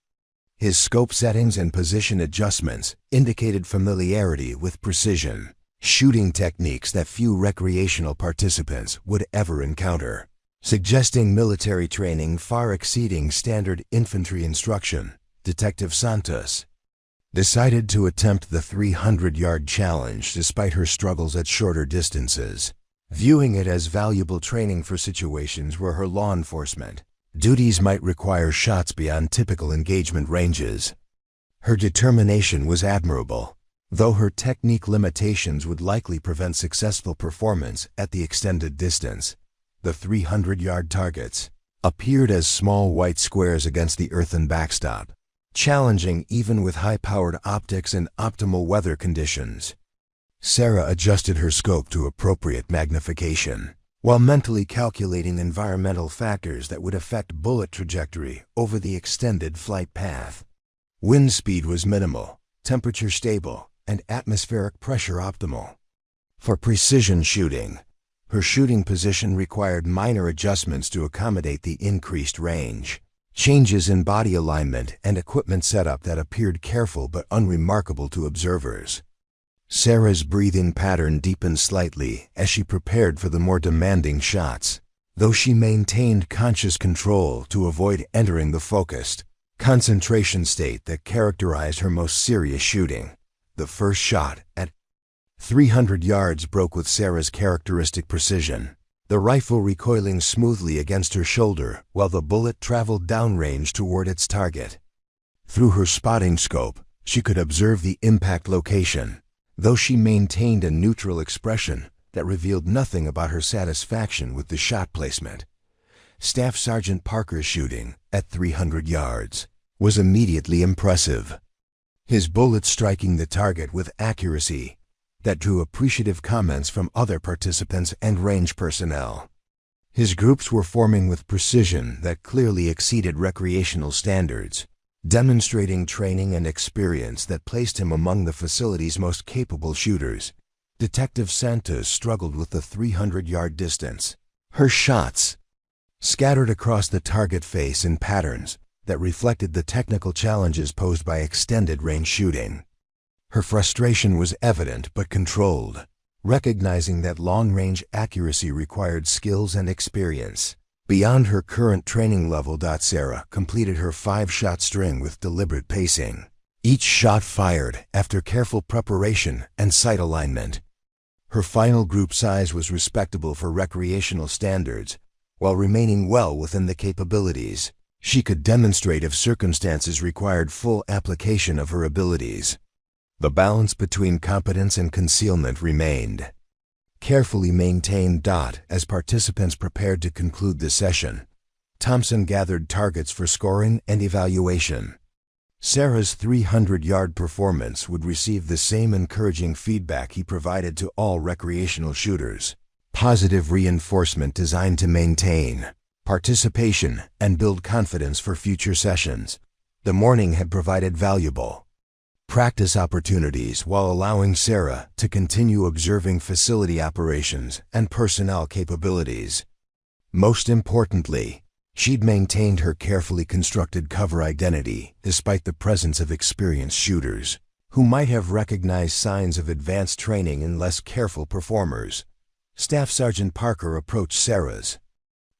His scope settings and position adjustments indicated familiarity with precision shooting techniques that few recreational participants would ever encounter, suggesting military training far exceeding standard infantry instruction. Detective Santos decided to attempt the 300-yard challenge despite her struggles at shorter distances, viewing it as valuable training for situations where her law enforcement duties might require shots beyond typical engagement ranges. Her determination was admirable, though her technique limitations would likely prevent successful performance at the extended distance. The 300-yard targets appeared as small white squares against the earthen backstop, challenging even with high-powered optics and optimal weather conditions. Sarah adjusted her scope to appropriate magnification, while mentally calculating environmental factors that would affect bullet trajectory over the extended flight path. Wind speed was minimal, temperature stable, and atmospheric pressure optimal. For precision shooting, her shooting position required minor adjustments to accommodate the increased range. Changes in body alignment and equipment setup that appeared careful but unremarkable to observers. Sarah's breathing pattern deepened slightly as she prepared for the more demanding shots, though she maintained conscious control to avoid entering the focused concentration state that characterized her most serious shooting. The first shot, at 300 yards, broke with Sarah's characteristic precision, the rifle recoiling smoothly against her shoulder while the bullet traveled downrange toward its target. Through her spotting scope, she could observe the impact location, though she maintained a neutral expression that revealed nothing about her satisfaction with the shot placement. Staff Sergeant Parker's shooting, at 300 yards, was immediately impressive, his bullets striking the target with accuracy that drew appreciative comments from other participants and range personnel. His groups were forming with precision that clearly exceeded recreational standards, demonstrating training and experience that placed him among the facility's most capable shooters. Detective Santos struggled with the 300-yard distance. Her shots scattered across the target face in patterns that reflected the technical challenges posed by extended-range shooting. Her frustration was evident but controlled, recognizing that long-range accuracy required skills and experience beyond her current training level. Sarah completed her 5-shot string with deliberate pacing, each shot fired after careful preparation and sight alignment. Her final group size was respectable for recreational standards, while remaining well within the capabilities she could demonstrate if circumstances required full application of her abilities. The balance between competence and concealment remained carefully maintained. As participants prepared to conclude the session, Thompson gathered targets for scoring and evaluation. Sarah's 300-yard performance would receive the same encouraging feedback he provided to all recreational shooters. Positive reinforcement designed to maintain participation and build confidence for future sessions. The morning had provided valuable practice opportunities while allowing Sarah to continue observing facility operations and personnel capabilities. Most importantly, she'd maintained her carefully constructed cover identity despite the presence of experienced shooters who might have recognized signs of advanced training in less careful performers. Staff Sergeant Parker approached Sarah's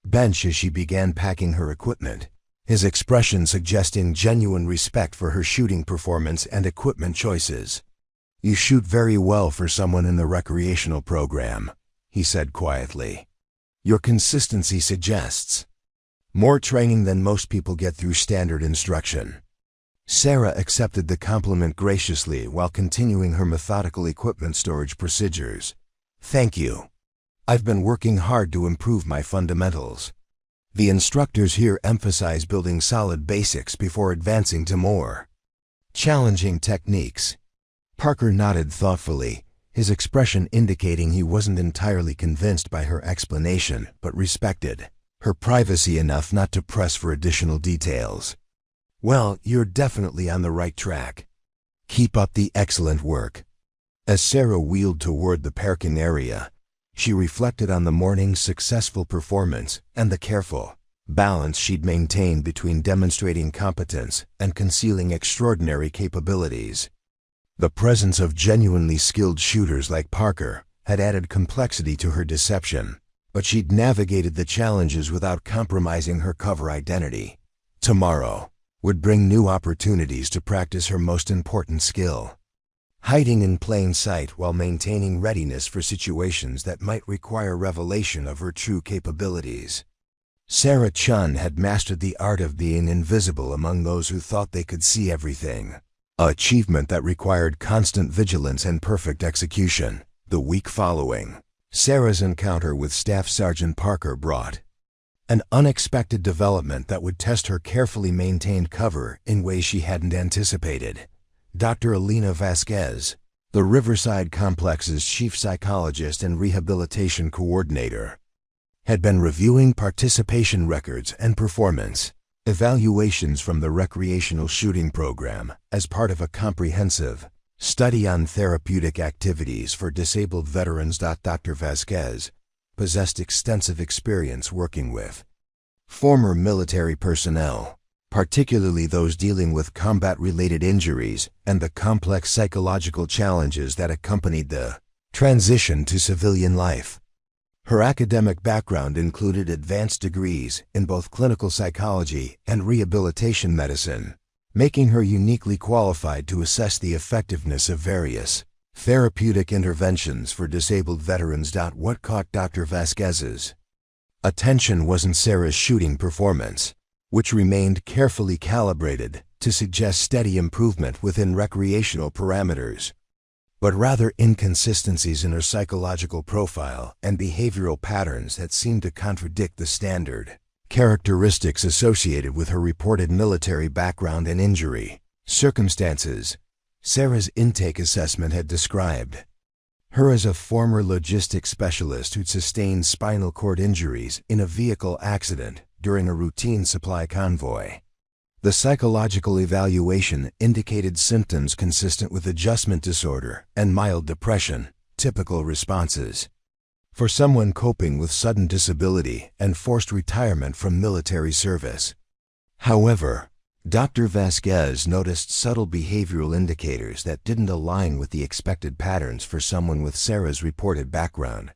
bench as she began packing her equipment, his expression suggesting genuine respect for her shooting performance and equipment choices. "You shoot very well for someone in the recreational program," he said quietly. "Your consistency suggests more training than most people get through standard instruction." Sarah accepted the compliment graciously while continuing her methodical equipment storage procedures. "Thank you. I've been working hard to improve my fundamentals. The instructors here emphasize building solid basics before advancing to more challenging techniques." Parker nodded thoughtfully, his expression indicating he wasn't entirely convinced by her explanation but respected her privacy enough not to press for additional details. "Well, you're definitely on the right track. Keep up the excellent work." As Sarah wheeled toward the parking area, she reflected on the morning's successful performance and the careful balance she'd maintained between demonstrating competence and concealing extraordinary capabilities. The presence of genuinely skilled shooters like Parker had added complexity to her deception, but she'd navigated the challenges without compromising her cover identity. Tomorrow would bring new opportunities to practice her most important skill: hiding in plain sight while maintaining readiness for situations that might require revelation of her true capabilities. Sarah Chun had mastered the art of being invisible among those who thought they could see everything, an achievement that required constant vigilance and perfect execution. The week following, Sarah's encounter with Staff Sergeant Parker brought an unexpected development that would test her carefully maintained cover in ways she hadn't anticipated. Dr. Elena Vasquez, the Riverside Complex's chief psychologist and rehabilitation coordinator, had been reviewing participation records and performance evaluations from the recreational shooting program as part of a comprehensive study on therapeutic activities for disabled veterans. Dr. Vasquez possessed extensive experience working with former military personnel, particularly those dealing with combat-related injuries and the complex psychological challenges that accompanied the transition to civilian life. Her academic background included advanced degrees in both clinical psychology and rehabilitation medicine, making her uniquely qualified to assess the effectiveness of various therapeutic interventions for disabled veterans. What caught Dr. Vasquez's attention wasn't Sarah's shooting performance, which remained carefully calibrated to suggest steady improvement within recreational parameters, but rather inconsistencies in her psychological profile and behavioral patterns that seemed to contradict the standard characteristics associated with her reported military background and injury circumstances. Sarah's intake assessment had described her as a former logistics specialist who'd sustained spinal cord injuries in a vehicle accident during a routine supply convoy. The psychological evaluation indicated symptoms consistent with adjustment disorder and mild depression, typical responses for someone coping with sudden disability and forced retirement from military service. However, Dr. Vasquez noticed subtle behavioral indicators that didn't align with the expected patterns for someone with Sarah's reported background.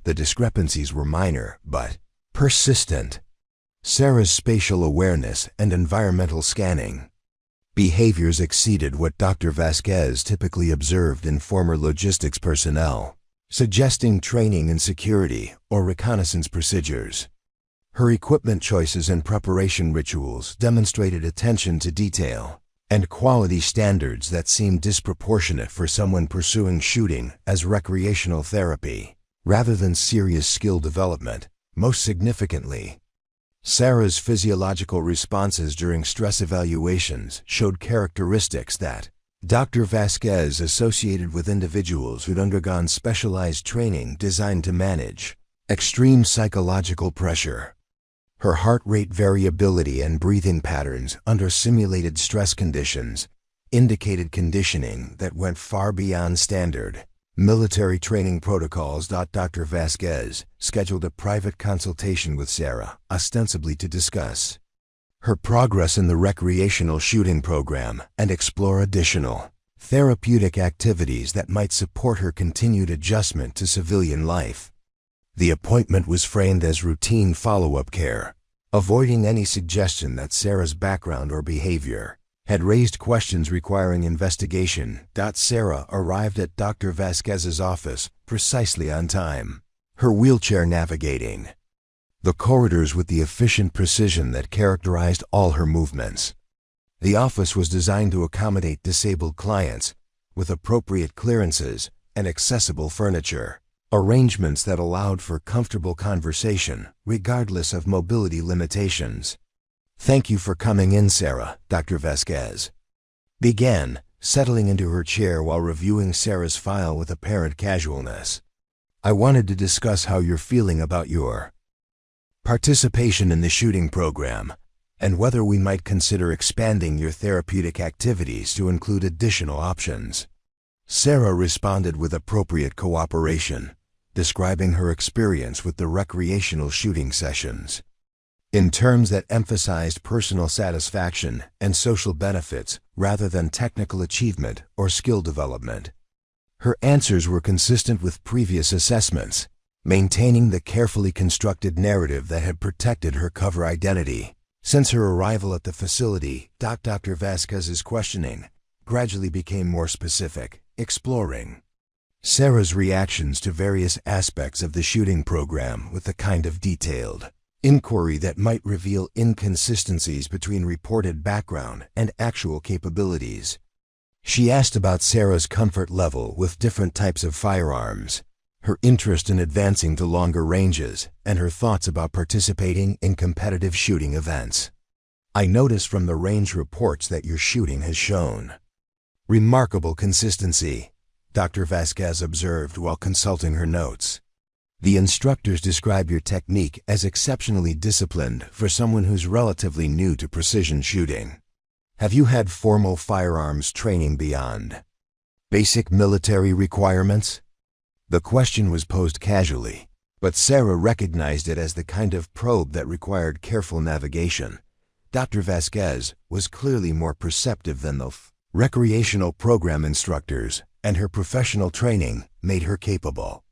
The discrepancies were minor, but persistent. Sarah's spatial awareness and environmental scanning behaviors exceeded what Dr. Vasquez typically observed in former logistics personnel, suggesting training in security or reconnaissance procedures. Her equipment choices and preparation rituals demonstrated attention to detail and quality standards that seemed disproportionate for someone pursuing shooting as recreational therapy rather than serious skill development. Most significantly, Sarah's physiological responses during stress evaluations showed characteristics that Dr. Vasquez associated with individuals who'd undergone specialized training designed to manage extreme psychological pressure. Her heart rate variability and breathing patterns under simulated stress conditions indicated conditioning that went far beyond standard military training protocols. Dr. Vasquez scheduled a private consultation with Sarah, ostensibly to discuss her progress in the recreational shooting program and explore additional therapeutic activities that might support her continued adjustment to civilian life. The appointment was framed as routine follow-up care, avoiding any suggestion that Sarah's background or behavior had raised questions requiring investigation. Sarah arrived at Dr. Vasquez's office precisely on time, her wheelchair navigating the corridors with the efficient precision that characterized all her movements. The office was designed to accommodate disabled clients with appropriate clearances and accessible furniture, arrangements that allowed for comfortable conversation regardless of mobility limitations. "Thank you for coming in, Sarah," Dr. Vasquez began, settling into her chair while reviewing Sarah's file with apparent casualness. "I wanted to discuss how you're feeling about your participation in the shooting program and whether we might consider expanding your therapeutic activities to include additional options." Sarah responded with appropriate cooperation, describing her experience with the recreational shooting sessions in terms that emphasized personal satisfaction and social benefits rather than technical achievement or skill development. Her answers were consistent with previous assessments, maintaining the carefully constructed narrative that had protected her cover identity. Since her arrival at the facility, Dr. Vasquez's questioning gradually became more specific, exploring Sarah's reactions to various aspects of the shooting program with the kind of detailed inquiry that might reveal inconsistencies between reported background and actual capabilities. She asked about Sarah's comfort level with different types of firearms, her interest in advancing to longer ranges, and her thoughts about participating in competitive shooting events. "I notice from the range reports that your shooting has shown remarkable consistency," Dr. Vasquez observed while consulting her notes. "The instructors describe your technique as exceptionally disciplined for someone who's relatively new to precision shooting. Have you had formal firearms training beyond basic military requirements?" The question was posed casually, but Sarah recognized it as the kind of probe that required careful navigation. Dr. Vasquez was clearly more perceptive than the recreational program instructors, and her professional training made her capable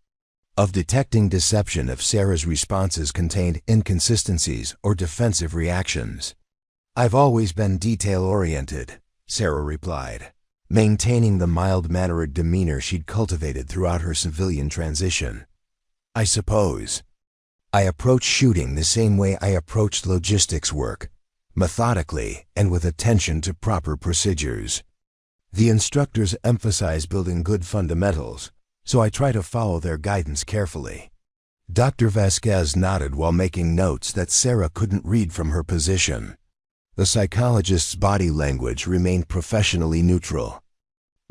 of detecting deception if Sarah's responses contained inconsistencies or defensive reactions. "I've always been detail-oriented," Sarah replied, maintaining the mild-mannered demeanor she'd cultivated throughout her civilian transition. "I suppose I approach shooting the same way I approached logistics work, methodically and with attention to proper procedures. The instructors emphasize building good fundamentals, so I try to follow their guidance carefully." Dr. Vasquez nodded while making notes that Sarah couldn't read from her position. The psychologist's body language remained professionally neutral,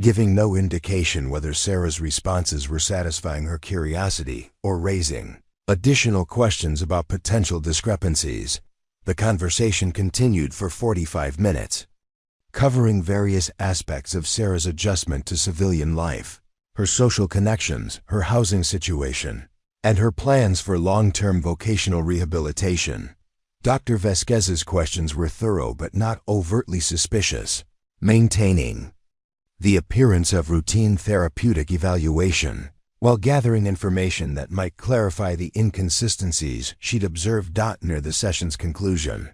giving no indication whether Sarah's responses were satisfying her curiosity or raising additional questions about potential discrepancies. The conversation continued for 45 minutes, covering various aspects of Sarah's adjustment to civilian life, her social connections, her housing situation, and her plans for long-term vocational rehabilitation. Dr. Vasquez's questions were thorough but not overtly suspicious, maintaining the appearance of routine therapeutic evaluation, while gathering information that might clarify the inconsistencies she'd observed. Near the session's conclusion,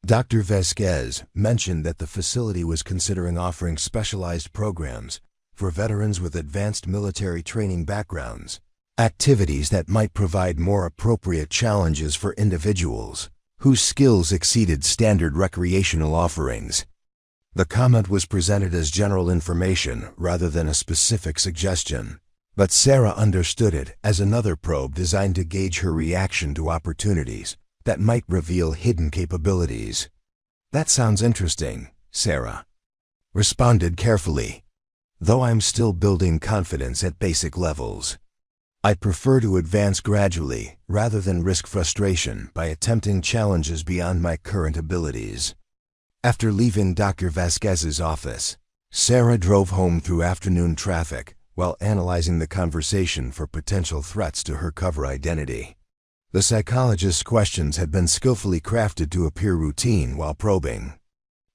Dr. Vasquez mentioned that the facility was considering offering specialized programs for veterans with advanced military training backgrounds, activities that might provide more appropriate challenges for individuals whose skills exceeded standard recreational offerings. The comment was presented as general information rather than a specific suggestion, but Sarah understood it as another probe designed to gauge her reaction to opportunities that might reveal hidden capabilities. "That sounds interesting," Sarah responded carefully. "Though I'm still building confidence at basic levels. I'd prefer to advance gradually rather than risk frustration by attempting challenges beyond my current abilities." After leaving Dr. Vasquez's office, Sarah drove home through afternoon traffic while analyzing the conversation for potential threats to her cover identity. The psychologist's questions had been skillfully crafted to appear routine while probing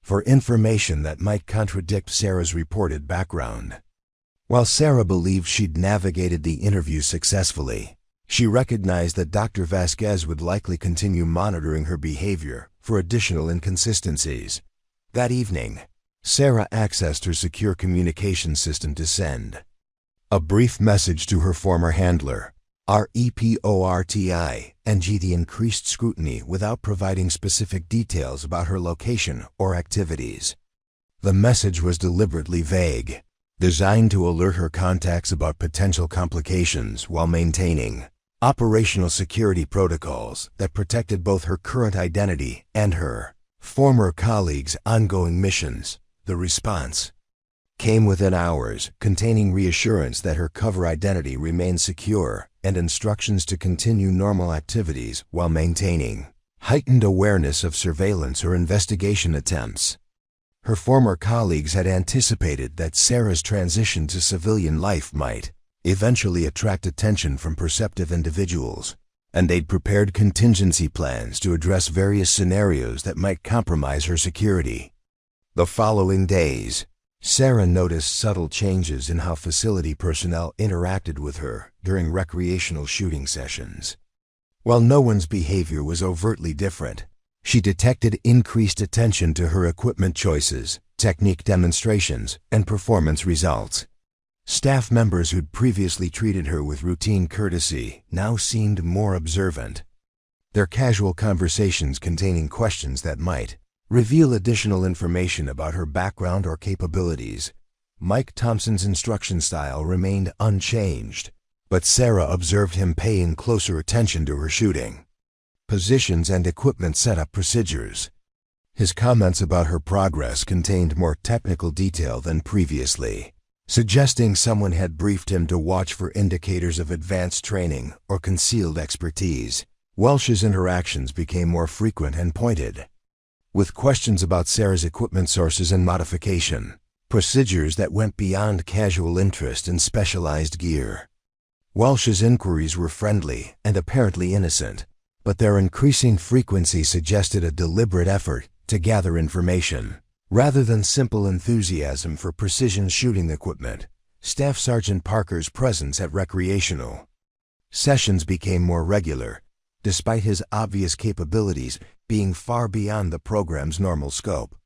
for information that might contradict Sarah's reported background. While Sarah believed she'd navigated the interview successfully, she recognized that Dr. Vasquez would likely continue monitoring her behavior for additional inconsistencies. That evening, Sarah accessed her secure communication system to send a brief message to her former handler, REPORTI, and the increased scrutiny without providing specific details about her location or activities. The message was deliberately vague, designed to alert her contacts about potential complications while maintaining operational security protocols that protected both her current identity and her former colleagues' ongoing missions. The response came within hours, containing reassurance that her cover identity remained secure and instructions to continue normal activities while maintaining heightened awareness of surveillance or investigation attempts. Her former colleagues had anticipated that Sarah's transition to civilian life might eventually attract attention from perceptive individuals, and they'd prepared contingency plans to address various scenarios that might compromise her security. The following days, Sarah noticed subtle changes in how facility personnel interacted with her during recreational shooting sessions. While no one's behavior was overtly different, she detected increased attention to her equipment choices, technique demonstrations, and performance results. Staff members who'd previously treated her with routine courtesy now seemed more observant. Their casual conversations containing questions that might reveal additional information about her background or capabilities. Mike Thompson's instruction style remained unchanged, but Sarah observed him paying closer attention to her shooting positions and equipment setup procedures. His comments about her progress contained more technical detail than previously, suggesting someone had briefed him to watch for indicators of advanced training or concealed expertise. Welsh's interactions became more frequent and pointed, with questions about Sarah's equipment sources and modification, procedures that went beyond casual interest in specialized gear. Welsh's inquiries were friendly and apparently innocent, but their increasing frequency suggested a deliberate effort to gather information. Rather than simple enthusiasm for precision shooting equipment, Staff Sergeant Parker's presence at recreational sessions became more regular, despite his obvious capabilities being far beyond the program's normal scope.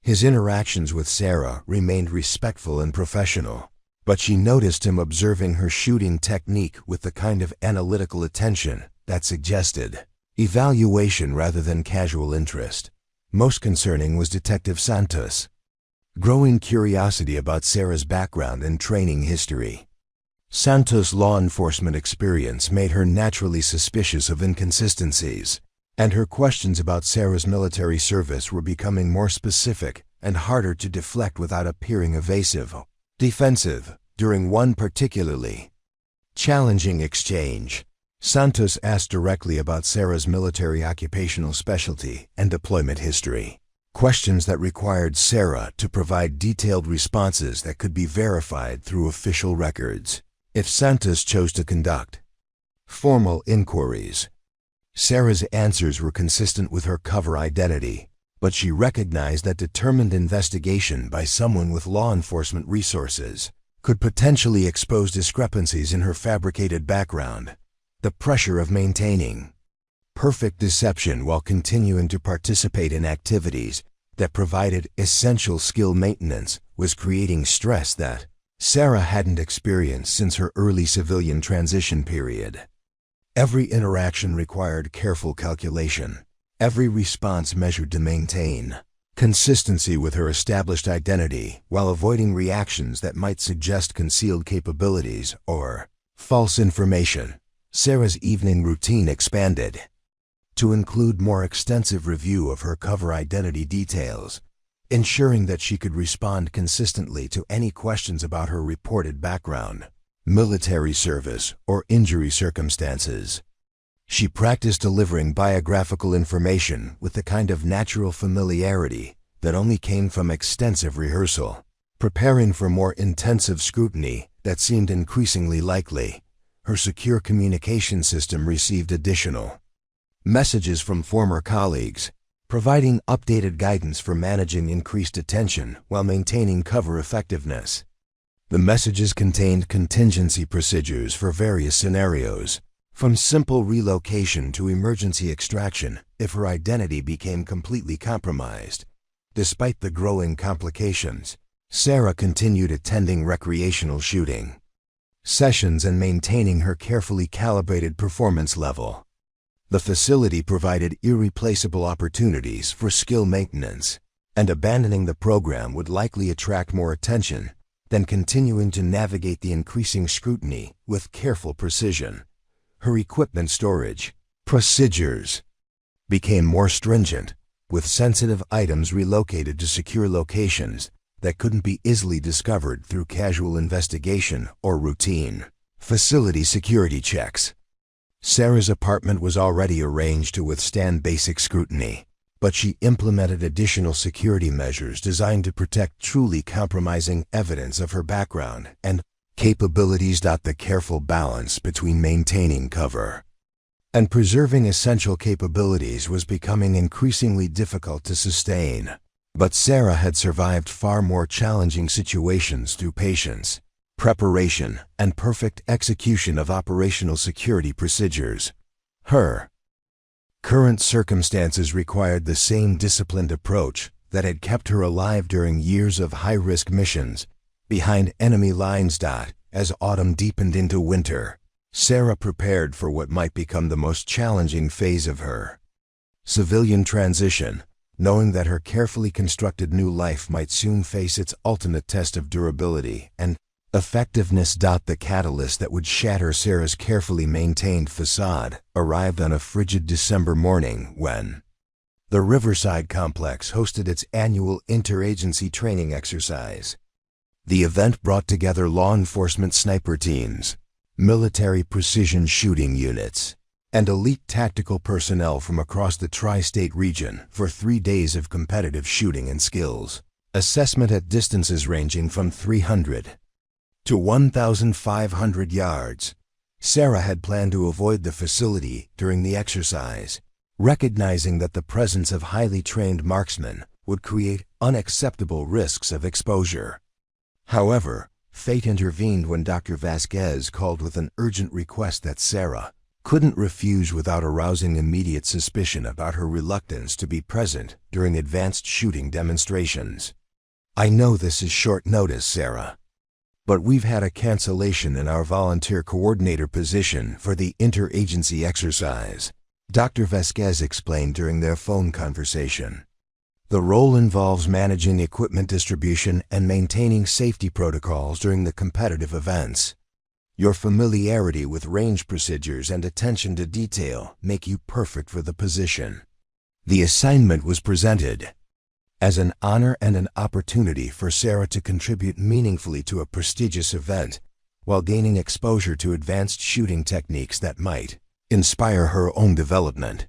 His interactions with Sarah remained respectful and professional, but she noticed him observing her shooting technique with the kind of analytical attention that suggested evaluation rather than casual interest. Most concerning was Detective Santos' growing curiosity about Sarah's background and training history. Santos' law enforcement experience made her naturally suspicious of inconsistencies, and her questions about Sarah's military service were becoming more specific and harder to deflect without appearing defensive. During one particularly challenging exchange, Santos asked directly about Sarah's military occupational specialty and deployment history, questions that required Sarah to provide detailed responses that could be verified through official records. If Santos chose to conduct formal inquiries, Sarah's answers were consistent with her cover identity, but she recognized that determined investigation by someone with law enforcement resources could potentially expose discrepancies in her fabricated background. The pressure of maintaining perfect deception while continuing to participate in activities that provided essential skill maintenance was creating stress that Sarah hadn't experienced since her early civilian transition period. Every interaction required careful calculation, every response measured to maintain consistency with her established identity while avoiding reactions that might suggest concealed capabilities or false information. Sarah's evening routine expanded. to include more extensive review of her cover identity details, ensuring that she could respond consistently to any questions about her reported background, military service, or injury circumstances. She practiced delivering biographical information with the kind of natural familiarity that only came from extensive rehearsal. Preparing for more intensive scrutiny that seemed increasingly likely, her secure communication system received additional messages from former colleagues, providing updated guidance for managing increased attention while maintaining cover effectiveness. The messages contained contingency procedures for various scenarios, from simple relocation to emergency extraction if her identity became completely compromised. Despite the growing complications, Sarah continued attending recreational shooting sessions and maintaining her carefully calibrated performance level. The facility provided irreplaceable opportunities for skill maintenance, and abandoning the program would likely attract more attention than continuing to navigate the increasing scrutiny with careful precision. Her equipment storage procedures became more stringent, with sensitive items relocated to secure locations that couldn't be easily discovered through casual investigation or routine facility security checks. Sarah's apartment was already arranged to withstand basic scrutiny, but she implemented additional security measures designed to protect truly compromising evidence of her background and capabilities. The careful balance between maintaining cover and preserving essential capabilities was becoming increasingly difficult to sustain. But Sarah had survived far more challenging situations through patience, preparation, and perfect execution of operational security procedures. Her current circumstances required the same disciplined approach that had kept her alive during years of high-risk missions behind enemy lines. As autumn deepened into winter, Sarah prepared for what might become the most challenging phase of her civilian transition, knowing that her carefully constructed new life might soon face its ultimate test of durability and effectiveness. The catalyst that would shatter Sarah's carefully maintained facade arrived on a frigid December morning when the Riverside Complex hosted its annual interagency training exercise. The event brought together law enforcement sniper teams, military precision shooting units, and elite tactical personnel from across the tri-state region for 3 days of competitive shooting and skills assessment at distances ranging from 300 to 1,500 yards. Sarah had planned to avoid the facility during the exercise, recognizing that the presence of highly trained marksmen would create unacceptable risks of exposure. However, fate intervened when Dr. Vasquez called with an urgent request that Sarah couldn't refuse without arousing immediate suspicion about her reluctance to be present during advanced shooting demonstrations. "I know this is short notice, Sarah, but we've had a cancellation in our volunteer coordinator position for the interagency exercise," Dr. Vasquez explained during their phone conversation. "The role involves managing equipment distribution and maintaining safety protocols during the competitive events. Your familiarity with range procedures and attention to detail make you perfect for the position." The assignment was presented as an honor and an opportunity for Sarah to contribute meaningfully to a prestigious event while gaining exposure to advanced shooting techniques that might inspire her own development.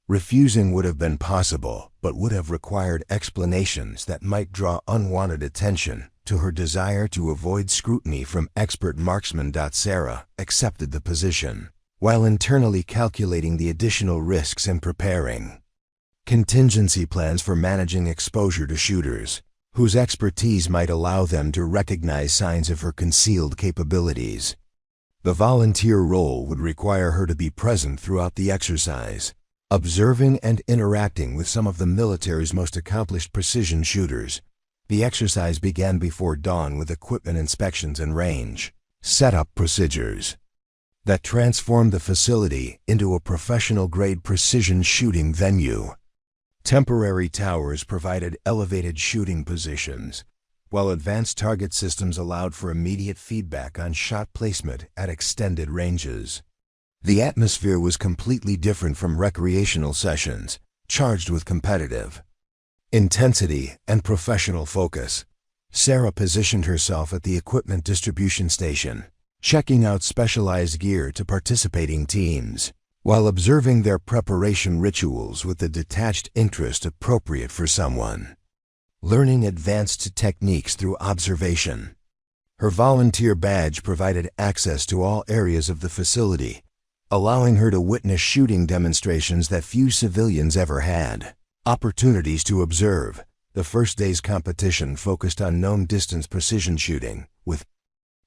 Refusing would have been possible, but would have required explanations that might draw unwanted attention to her desire to avoid scrutiny from expert marksmen. Sarah accepted the position, while internally calculating the additional risks and preparing contingency plans for managing exposure to shooters, whose expertise might allow them to recognize signs of her concealed capabilities. The volunteer role would require her to be present throughout the exercise, observing and interacting with some of the military's most accomplished precision shooters. The exercise began before dawn with equipment inspections and range setup procedures that transformed the facility into a professional-grade precision shooting venue. Temporary towers provided elevated shooting positions, while advanced target systems allowed for immediate feedback on shot placement at extended ranges. The atmosphere was completely different from recreational sessions, charged with competitive intensity and professional focus. Sarah positioned herself at the equipment distribution station, checking out specialized gear to participating teams, while observing their preparation rituals with the detached interest appropriate for someone learning advanced techniques through observation. Her volunteer badge provided access to all areas of the facility, allowing her to witness shooting demonstrations that few civilians ever had. Opportunities to observe. The first day's competition focused on known distance precision shooting, with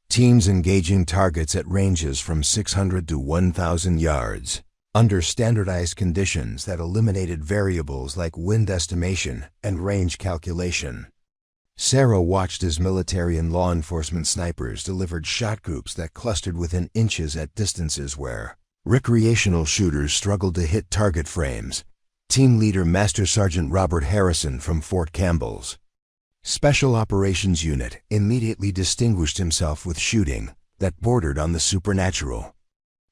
teams engaging targets at ranges from 600 to 1,000 yards, under standardized conditions that eliminated variables like wind estimation and range calculation. Sarah watched as military and law enforcement snipers delivered shot groups that clustered within inches at distances where recreational shooters struggled to hit target frames. Team leader Master Sergeant Robert Harrison from Fort Campbell's Special Operations Unit immediately distinguished himself with shooting that bordered on the supernatural.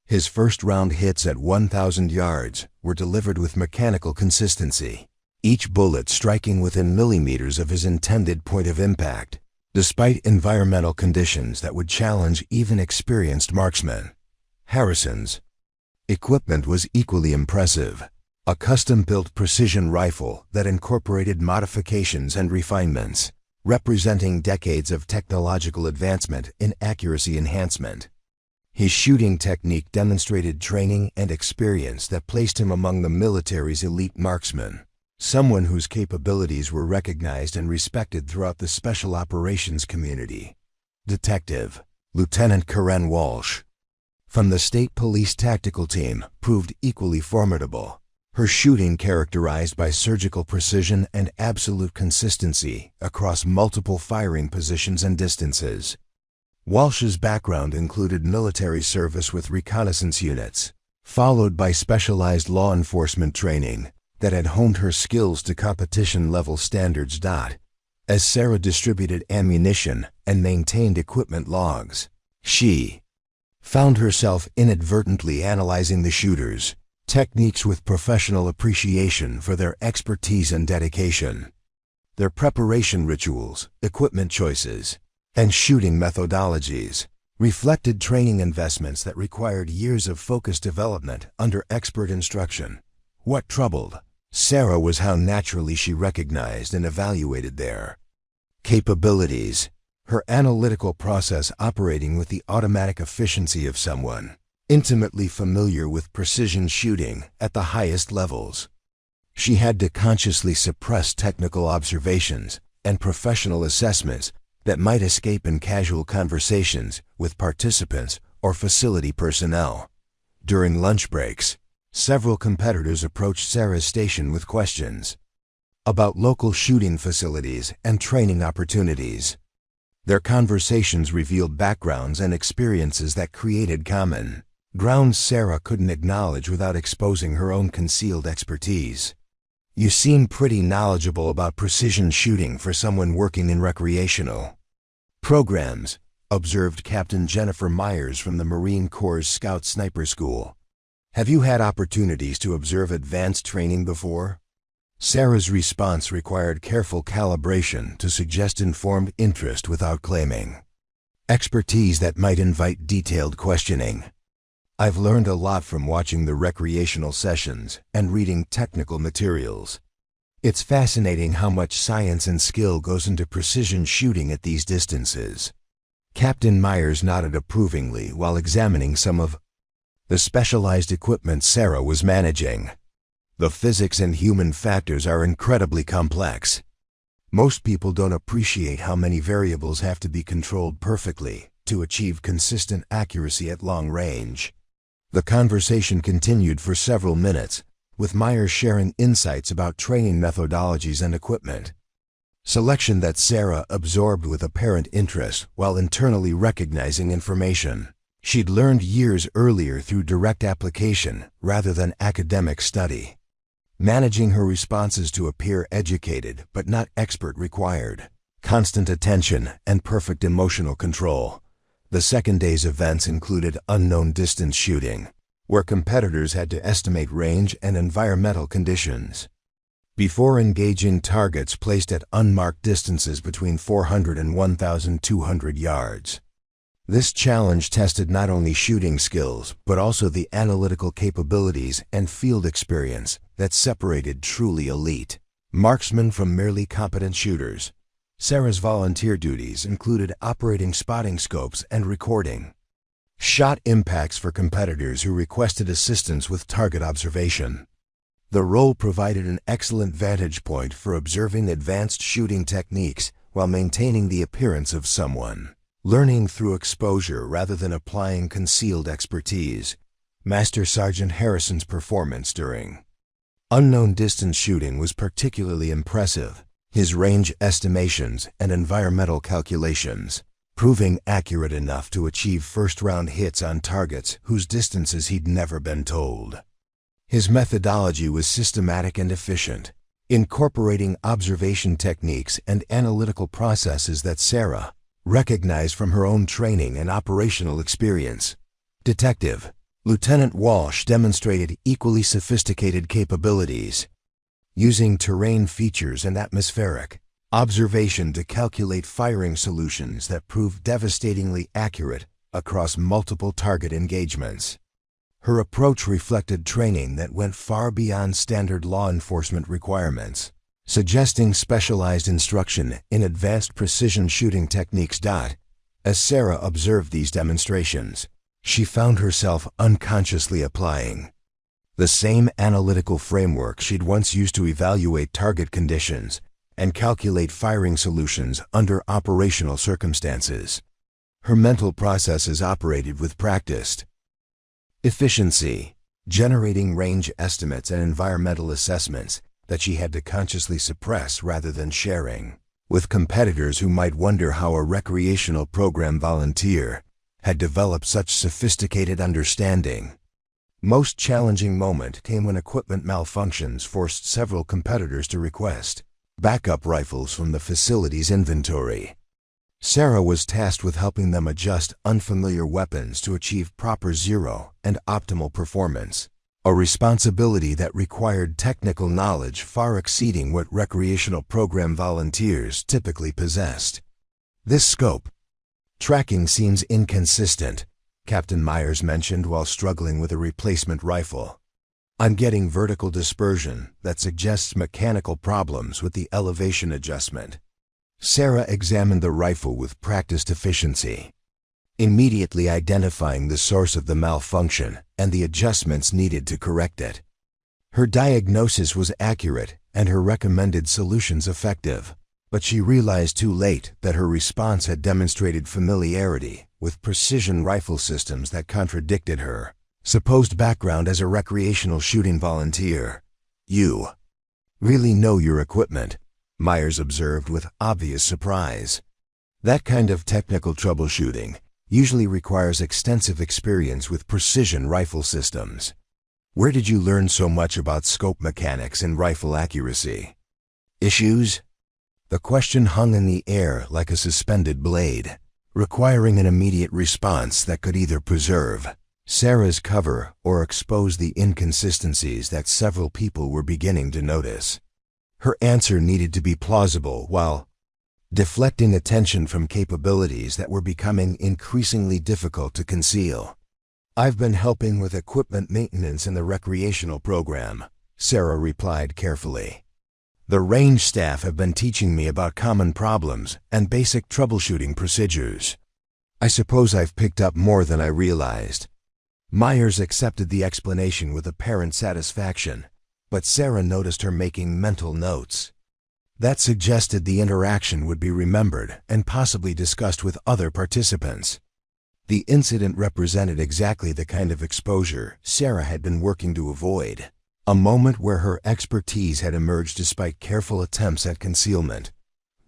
His first-round hits at 1,000 yards were delivered with mechanical consistency, each bullet striking within millimeters of his intended point of impact, despite environmental conditions that would challenge even experienced marksmen. Harrison's equipment was equally impressive, a custom-built precision rifle that incorporated modifications and refinements, representing decades of technological advancement in accuracy enhancement. His shooting technique demonstrated training and experience that placed him among the military's elite marksmen, someone whose capabilities were recognized and respected throughout the special operations community. Detective Lieutenant Karen Walsh from the State Police Tactical Team proved equally formidable, her shooting characterized by surgical precision and absolute consistency across multiple firing positions and distances. Walsh's background included military service with reconnaissance units, followed by specialized law enforcement training that had honed her skills to competition-level standards. As Sarah distributed ammunition and maintained equipment logs, she found herself inadvertently analyzing the shooters' techniques with professional appreciation for their expertise and dedication. Their preparation rituals, equipment choices, and shooting methodologies reflected training investments that required years of focused development under expert instruction. What troubled Sarah was how naturally she recognized and evaluated their capabilities, her analytical process operating with the automatic efficiency of someone intimately familiar with precision shooting at the highest levels. She had to consciously suppress technical observations and professional assessments that might escape in casual conversations with participants or facility personnel. During lunch breaks, several competitors approached Sarah's station with questions about local shooting facilities and training opportunities. Their conversations revealed backgrounds and experiences that created common ground Sarah couldn't acknowledge without exposing her own concealed expertise. "You seem pretty knowledgeable about precision shooting for someone working in recreational programs," observed Captain Jennifer Myers from the Marine Corps Scout Sniper School. "Have you had opportunities to observe advanced training before?" Sarah's response required careful calibration to suggest informed interest without claiming expertise that might invite detailed questioning. "I've learned a lot from watching the recreational sessions and reading technical materials. It's fascinating how much science and skill goes into precision shooting at these distances." Captain Myers nodded approvingly while examining some of the specialized equipment Sarah was managing. "The physics and human factors are incredibly complex. Most people don't appreciate how many variables have to be controlled perfectly to achieve consistent accuracy at long range." The conversation continued for several minutes, with Myers sharing insights about training methodologies and equipment selection that Sarah absorbed with apparent interest while internally recognizing information she'd learned years earlier through direct application rather than academic study. Managing her responses to appear educated but not expert required constant attention and perfect emotional control. The second day's events included unknown distance shooting, where competitors had to estimate range and environmental conditions. Before engaging, targets placed at unmarked distances between 400 and 1,200 yards. This challenge tested not only shooting skills, but also the analytical capabilities and field experience that separated truly elite marksmen from merely competent shooters. Sarah's volunteer duties included operating spotting scopes and recording shot impacts for competitors who requested assistance with target observation. The role provided an excellent vantage point for observing advanced shooting techniques while maintaining the appearance of someone learning through exposure rather than applying concealed expertise. Master Sergeant Harrison's performance during unknown distance shooting was particularly impressive, his range estimations and environmental calculations proving accurate enough to achieve first-round hits on targets whose distances he'd never been told. His methodology was systematic and efficient, incorporating observation techniques and analytical processes that Sarah recognized from her own training and operational experience. Detective Lieutenant Walsh demonstrated equally sophisticated capabilities, using terrain features and atmospheric observation to calculate firing solutions that proved devastatingly accurate across multiple target engagements. Her approach reflected training that went far beyond standard law enforcement requirements, suggesting specialized instruction in advanced precision shooting techniques. As Sarah observed these demonstrations, she found herself unconsciously applying the same analytical framework she'd once used to evaluate target conditions and calculate firing solutions under operational circumstances. Her mental processes operated with practiced efficiency, generating range estimates and environmental assessments that she had to consciously suppress rather than sharing with competitors who might wonder how a recreational program volunteer had developed such sophisticated understanding. Most challenging moment came when equipment malfunctions forced several competitors to request backup rifles from the facility's inventory. Sarah was tasked with helping them adjust unfamiliar weapons to achieve proper zero and optimal performance, a responsibility that required technical knowledge far exceeding what recreational program volunteers typically possessed. This scope tracking seems inconsistent, Captain Myers mentioned while struggling with a replacement rifle. I'm getting vertical dispersion that suggests mechanical problems with the elevation adjustment. Sarah examined the rifle with practiced efficiency, immediately identifying the source of the malfunction and the adjustments needed to correct it. Her diagnosis was accurate and her recommended solutions effective, but she realized too late that her response had demonstrated familiarity with precision rifle systems that contradicted her supposed background as a recreational shooting volunteer. "You really know your equipment," Myers observed with obvious surprise. That kind of technical troubleshooting usually requires extensive experience with precision rifle systems. Where did you learn so much about scope mechanics and rifle accuracy? Issues? The question hung in the air like a suspended blade, requiring an immediate response that could either preserve Sarah's cover or expose the inconsistencies that several people were beginning to notice. Her answer needed to be plausible while deflecting attention from capabilities that were becoming increasingly difficult to conceal. "I've been helping with equipment maintenance in the recreational program," Sarah replied carefully. "The range staff have been teaching me about common problems and basic troubleshooting procedures. I suppose I've picked up more than I realized." Myers accepted the explanation with apparent satisfaction, but Sarah noticed her making mental notes. That suggested the interaction would be remembered and possibly discussed with other participants. The incident represented exactly the kind of exposure Sarah had been working to avoid, a moment where her expertise had emerged despite careful attempts at concealment.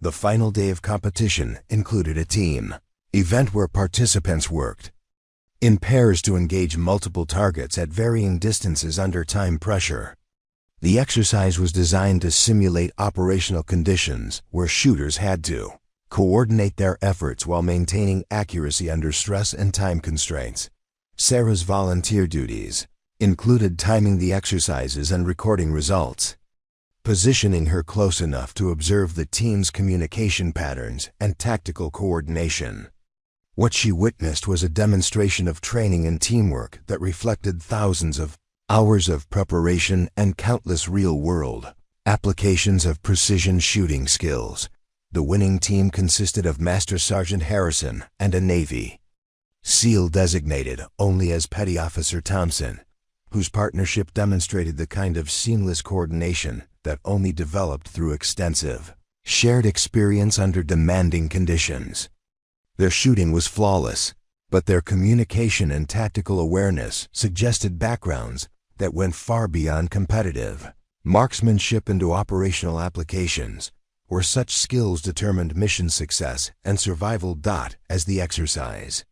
The final day of competition included a team event where participants worked in pairs to engage multiple targets at varying distances under time pressure. The exercise was designed to simulate operational conditions where shooters had to coordinate their efforts while maintaining accuracy under stress and time constraints. Sarah's volunteer duties included timing the exercises and recording results, positioning her close enough to observe the team's communication patterns and tactical coordination. What she witnessed was a demonstration of training and teamwork that reflected thousands of hours of preparation and countless real-world applications of precision shooting skills. The winning team consisted of Master Sergeant Harrison and a Navy SEAL designated only as Petty Officer Thompson, whose partnership demonstrated the kind of seamless coordination that only developed through extensive shared experience under demanding conditions. Their shooting was flawless, but their communication and tactical awareness suggested backgrounds that went far beyond competitive marksmanship into operational applications, where such skills determined mission success and survival. As the exercise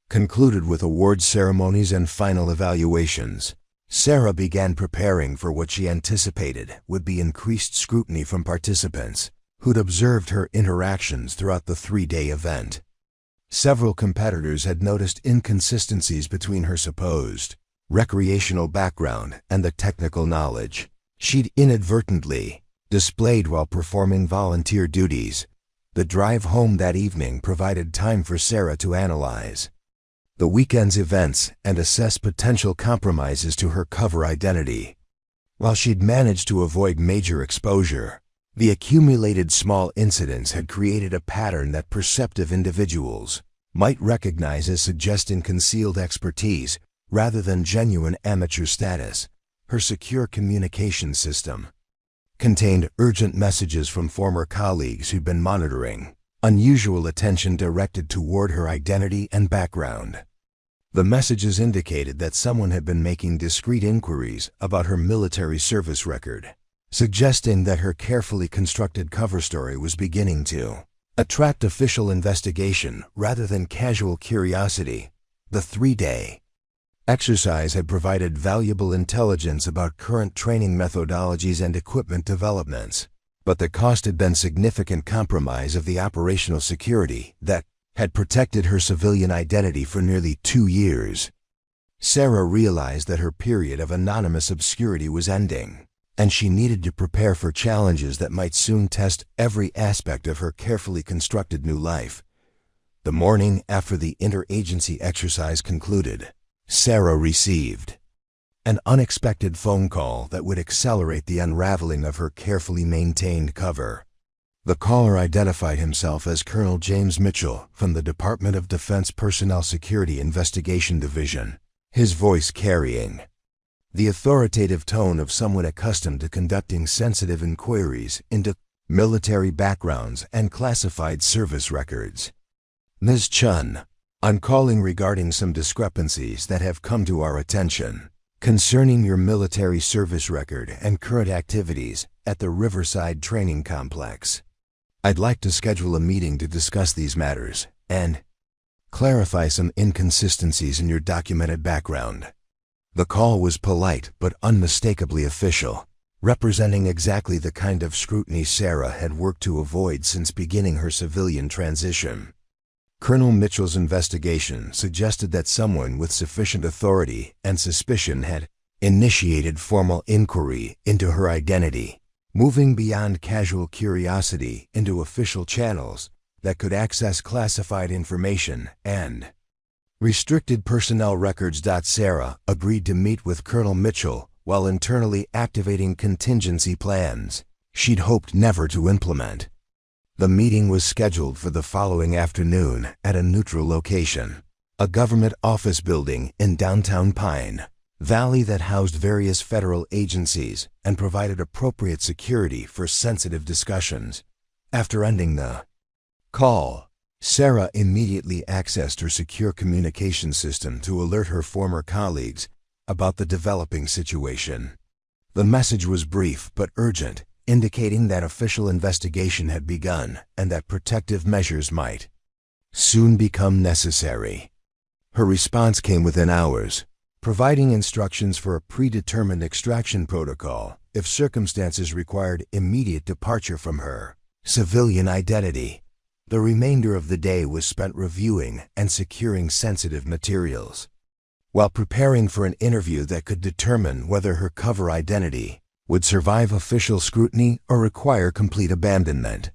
concluded with award ceremonies and final evaluations, Sarah began preparing for what she anticipated would be increased scrutiny from participants who'd observed her interactions throughout the 3-day event. Several competitors had noticed inconsistencies between her supposed recreational background and the technical knowledge she'd inadvertently displayed while performing volunteer duties. The drive home that evening provided time for Sarah to analyze the weekend's events and assess potential compromises to her cover identity. While she'd managed to avoid major exposure, the accumulated small incidents had created a pattern that perceptive individuals might recognize as suggesting concealed expertise rather than genuine amateur status. Her secure communication system contained urgent messages from former colleagues who'd been monitoring, unusual attention directed toward her identity and background. The messages indicated that someone had been making discreet inquiries about her military service record, suggesting that her carefully constructed cover story was beginning to attract official investigation rather than casual curiosity. The 3-day exercise had provided valuable intelligence about current training methodologies and equipment developments, but the cost had been significant compromise of the operational security that had protected her civilian identity for nearly 2 years. Sarah realized that her period of anonymous obscurity was ending, and she needed to prepare for challenges that might soon test every aspect of her carefully constructed new life. The morning after the interagency exercise concluded, Sarah received an unexpected phone call that would accelerate the unraveling of her carefully maintained cover. The caller identified himself as Colonel James Mitchell from the Department of Defense Personnel Security Investigation Division, his voice carrying the authoritative tone of someone accustomed to conducting sensitive inquiries into military backgrounds and classified service records. Ms. Chun, I'm calling regarding some discrepancies that have come to our attention concerning your military service record and current activities at the Riverside Training Complex. I'd like to schedule a meeting to discuss these matters and clarify some inconsistencies in your documented background. The call was polite but unmistakably official, representing exactly the kind of scrutiny Sarah had worked to avoid since beginning her civilian transition. Colonel Mitchell's investigation suggested that someone with sufficient authority and suspicion had initiated formal inquiry into her identity, moving beyond casual curiosity into official channels that could access classified information and restricted personnel records. Sarah agreed to meet with Colonel Mitchell while internally activating contingency plans she'd hoped never to implement. The meeting was scheduled for the following afternoon at a neutral location, a government office building in downtown Pine Valley that housed various federal agencies and provided appropriate security for sensitive discussions. After ending the call, Sarah immediately accessed her secure communication system to alert her former colleagues about the developing situation. The message was brief but urgent, indicating that official investigation had begun and that protective measures might soon become necessary. Her response came within hours, providing instructions for a predetermined extraction protocol if circumstances required immediate departure from her civilian identity. The remainder of the day was spent reviewing and securing sensitive materials. while preparing for an interview that could determine whether her cover identity would survive official scrutiny or require complete abandonment.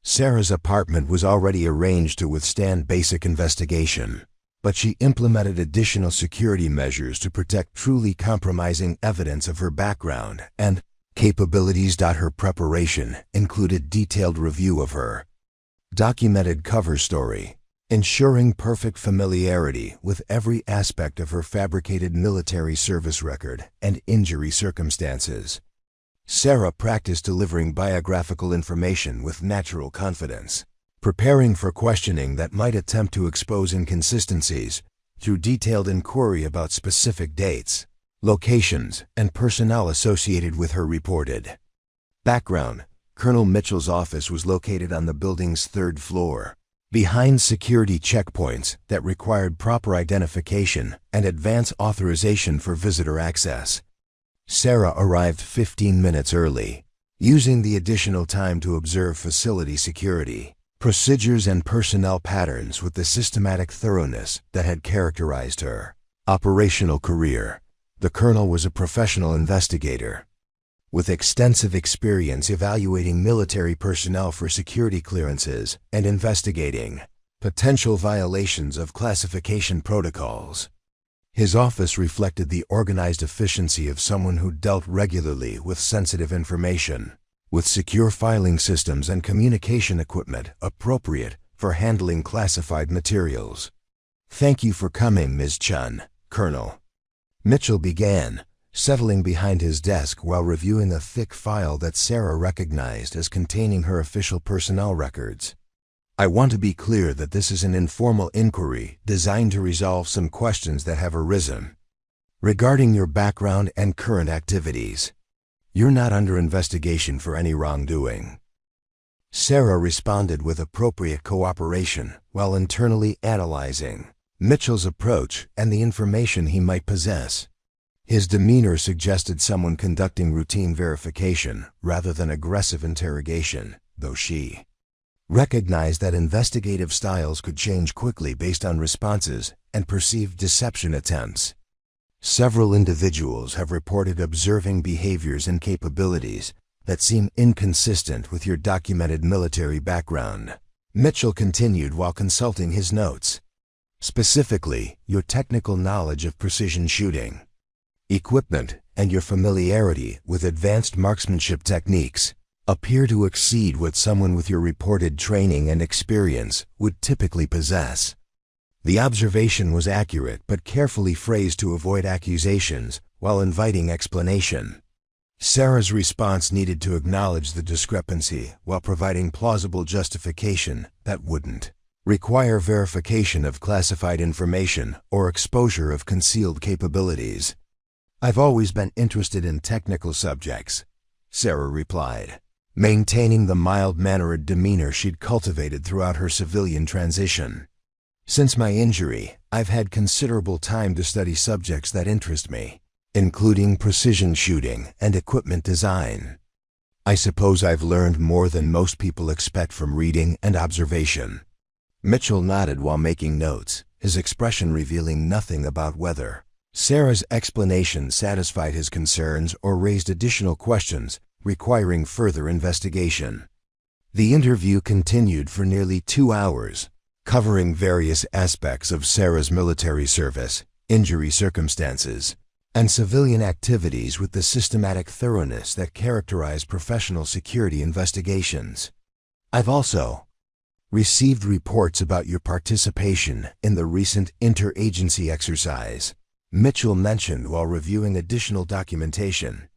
Sarah's apartment was already arranged to withstand basic investigation, but she implemented additional security measures to protect truly compromising evidence of her background and capabilities. Her preparation included detailed review of her documented cover story, ensuring perfect familiarity with every aspect of her fabricated military service record and injury circumstances. Sarah practiced delivering biographical information with natural confidence, preparing for questioning that might attempt to expose inconsistencies through detailed inquiry about specific dates, locations, and personnel associated with her reported background. Colonel Mitchell's office was located on the building's third floor, behind security checkpoints that required proper identification and advance authorization for visitor access. Sarah arrived 15 minutes early, using the additional time to observe facility security procedures and personnel patterns with the systematic thoroughness that had characterized her operational career. The colonel was a professional investigator with extensive experience evaluating military personnel for security clearances and investigating potential violations of classification protocols. His office reflected the organized efficiency of someone who dealt regularly with sensitive information, with secure filing systems and communication equipment appropriate for handling classified materials. "Thank you for coming, Ms. Chun, Colonel." Mitchell began, settling behind his desk while reviewing a thick file that Sarah recognized as containing her official personnel records. "I want to be clear that this is an informal inquiry designed to resolve some questions that have arisen regarding your background and current activities. You're not under investigation for any wrongdoing." Sarah responded with appropriate cooperation while internally analyzing Mitchell's approach and the information he might possess. His demeanor suggested someone conducting routine verification rather than aggressive interrogation, though she recognized that investigative styles could change quickly based on responses and perceived deception attempts. Several individuals have reported observing behaviors and capabilities that seem inconsistent with your documented military background. Mitchell continued while consulting his notes. Specifically, your technical knowledge of precision shooting equipment and your familiarity with advanced marksmanship techniques appear to exceed what someone with your reported training and experience would typically possess. The observation was accurate but carefully phrased to avoid accusations while inviting explanation. Sarah's response needed to acknowledge the discrepancy while providing plausible justification that wouldn't require verification of classified information or exposure of concealed capabilities. "I've always been interested in technical subjects," Sarah replied, maintaining the mild-mannered demeanor she'd cultivated throughout her civilian transition. "Since my injury, I've had considerable time to study subjects that interest me, including precision shooting and equipment design. I suppose I've learned more than most people expect from reading and observation." Mitchell nodded while making notes, his expression revealing nothing about whether Sarah's explanation satisfied his concerns or raised additional questions requiring further investigation. The interview continued for nearly 2 hours, covering various aspects of Sarah's military service, injury circumstances, and civilian activities with the systematic thoroughness that characterize professional security investigations. "I've also received reports about your participation in the recent interagency exercise," Mitchell mentioned while reviewing additional documentation.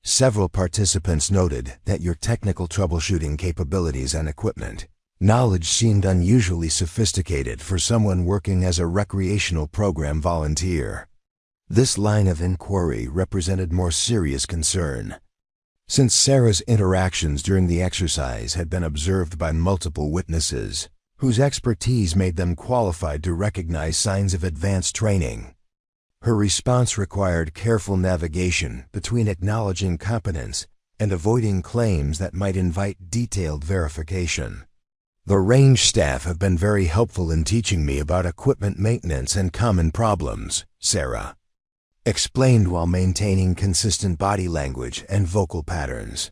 Several participants noted that your technical troubleshooting capabilities and equipment knowledge seemed unusually sophisticated for someone working as a recreational program volunteer. This line of inquiry represented more serious concern, since Sarah's interactions during the exercise had been observed by multiple witnesses, whose expertise made them qualified to recognize signs of advanced training. Her response required careful navigation between acknowledging competence and avoiding claims that might invite detailed verification. The range staff have been very helpful in teaching me about equipment maintenance and common problems, Sarah explained while maintaining consistent body language and vocal patterns.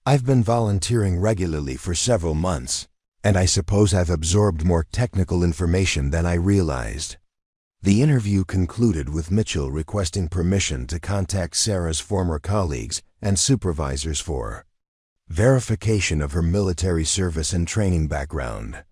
I've been volunteering regularly for several months, and I suppose I've absorbed more technical information than I realized. The interview concluded with Mitchell requesting permission to contact Sarah's former colleagues and supervisors for verification of her military service and training background.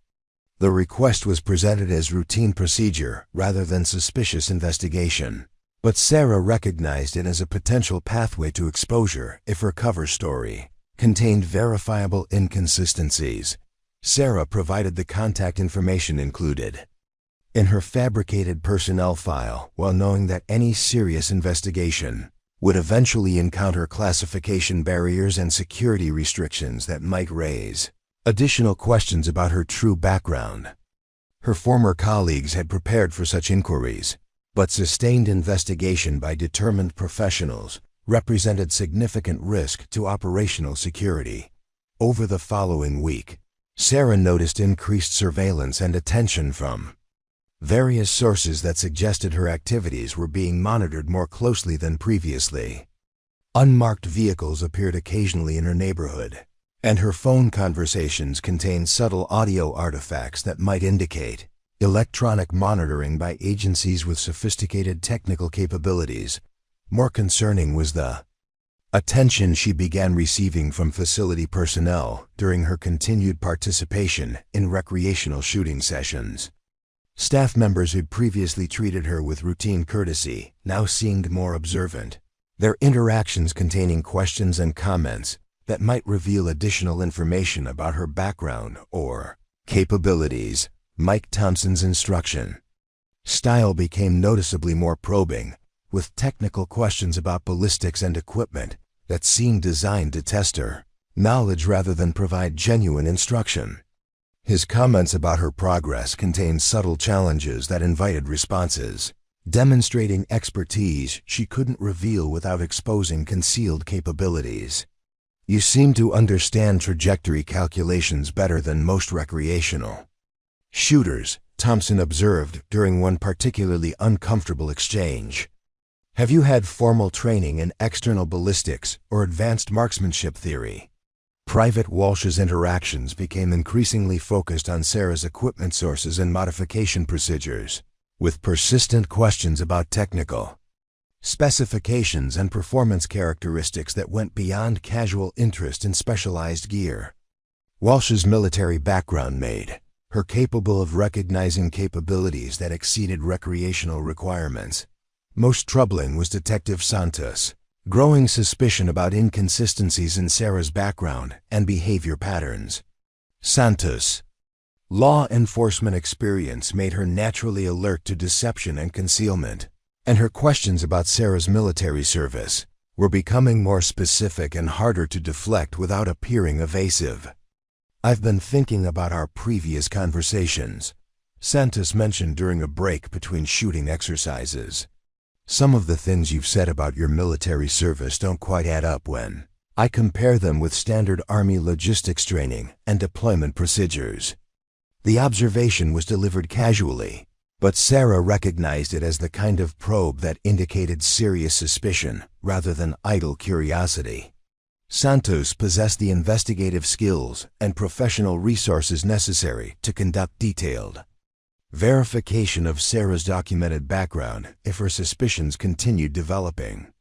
The request was presented as routine procedure rather than suspicious investigation, but Sarah recognized it as a potential pathway to exposure if her cover story contained verifiable inconsistencies. Sarah provided the contact information included in her fabricated personnel file, while knowing that any serious investigation would eventually encounter classification barriers and security restrictions that might raise additional questions about her true background. Her former colleagues had prepared for such inquiries, but sustained investigation by determined professionals represented significant risk to operational security. Over the following week, Sarah noticed increased surveillance and attention from various sources that suggested her activities were being monitored more closely than previously. Unmarked vehicles appeared occasionally in her neighborhood, and her phone conversations contained subtle audio artifacts that might indicate electronic monitoring by agencies with sophisticated technical capabilities. More concerning was the attention she began receiving from facility personnel during her continued participation in recreational shooting sessions. Staff members who'd previously treated her with routine courtesy now seemed more observant, their interactions containing questions and comments that might reveal additional information about her background or capabilities. Mike Thompson's instruction style became noticeably more probing, with technical questions about ballistics and equipment that seemed designed to test her knowledge rather than provide genuine instruction. His comments about her progress contained subtle challenges that invited responses, demonstrating expertise she couldn't reveal without exposing concealed capabilities. You seem to understand trajectory calculations better than most recreational shooters, Thompson observed during one particularly uncomfortable exchange. Have you had formal training in external ballistics or advanced marksmanship theory? Private Walsh's interactions became increasingly focused on Sarah's equipment sources and modification procedures, with persistent questions about technical specifications and performance characteristics that went beyond casual interest in specialized gear. Walsh's military background made her capable of recognizing capabilities that exceeded recreational requirements. Most troubling was Detective Santos' growing suspicion about inconsistencies in Sarah's background and behavior patterns. Santos' law enforcement experience made her naturally alert to deception and concealment, and her questions about Sarah's military service were becoming more specific and harder to deflect without appearing evasive. I've been thinking about our previous conversations, Santos mentioned during a break between shooting exercises. Some of the things you've said about your military service don't quite add up when I compare them with standard Army logistics training and deployment procedures. The observation was delivered casually, but Sarah recognized it as the kind of probe that indicated serious suspicion rather than idle curiosity. Santos possessed the investigative skills and professional resources necessary to conduct detailed verification of Sarah's documented background if her suspicions continued developing.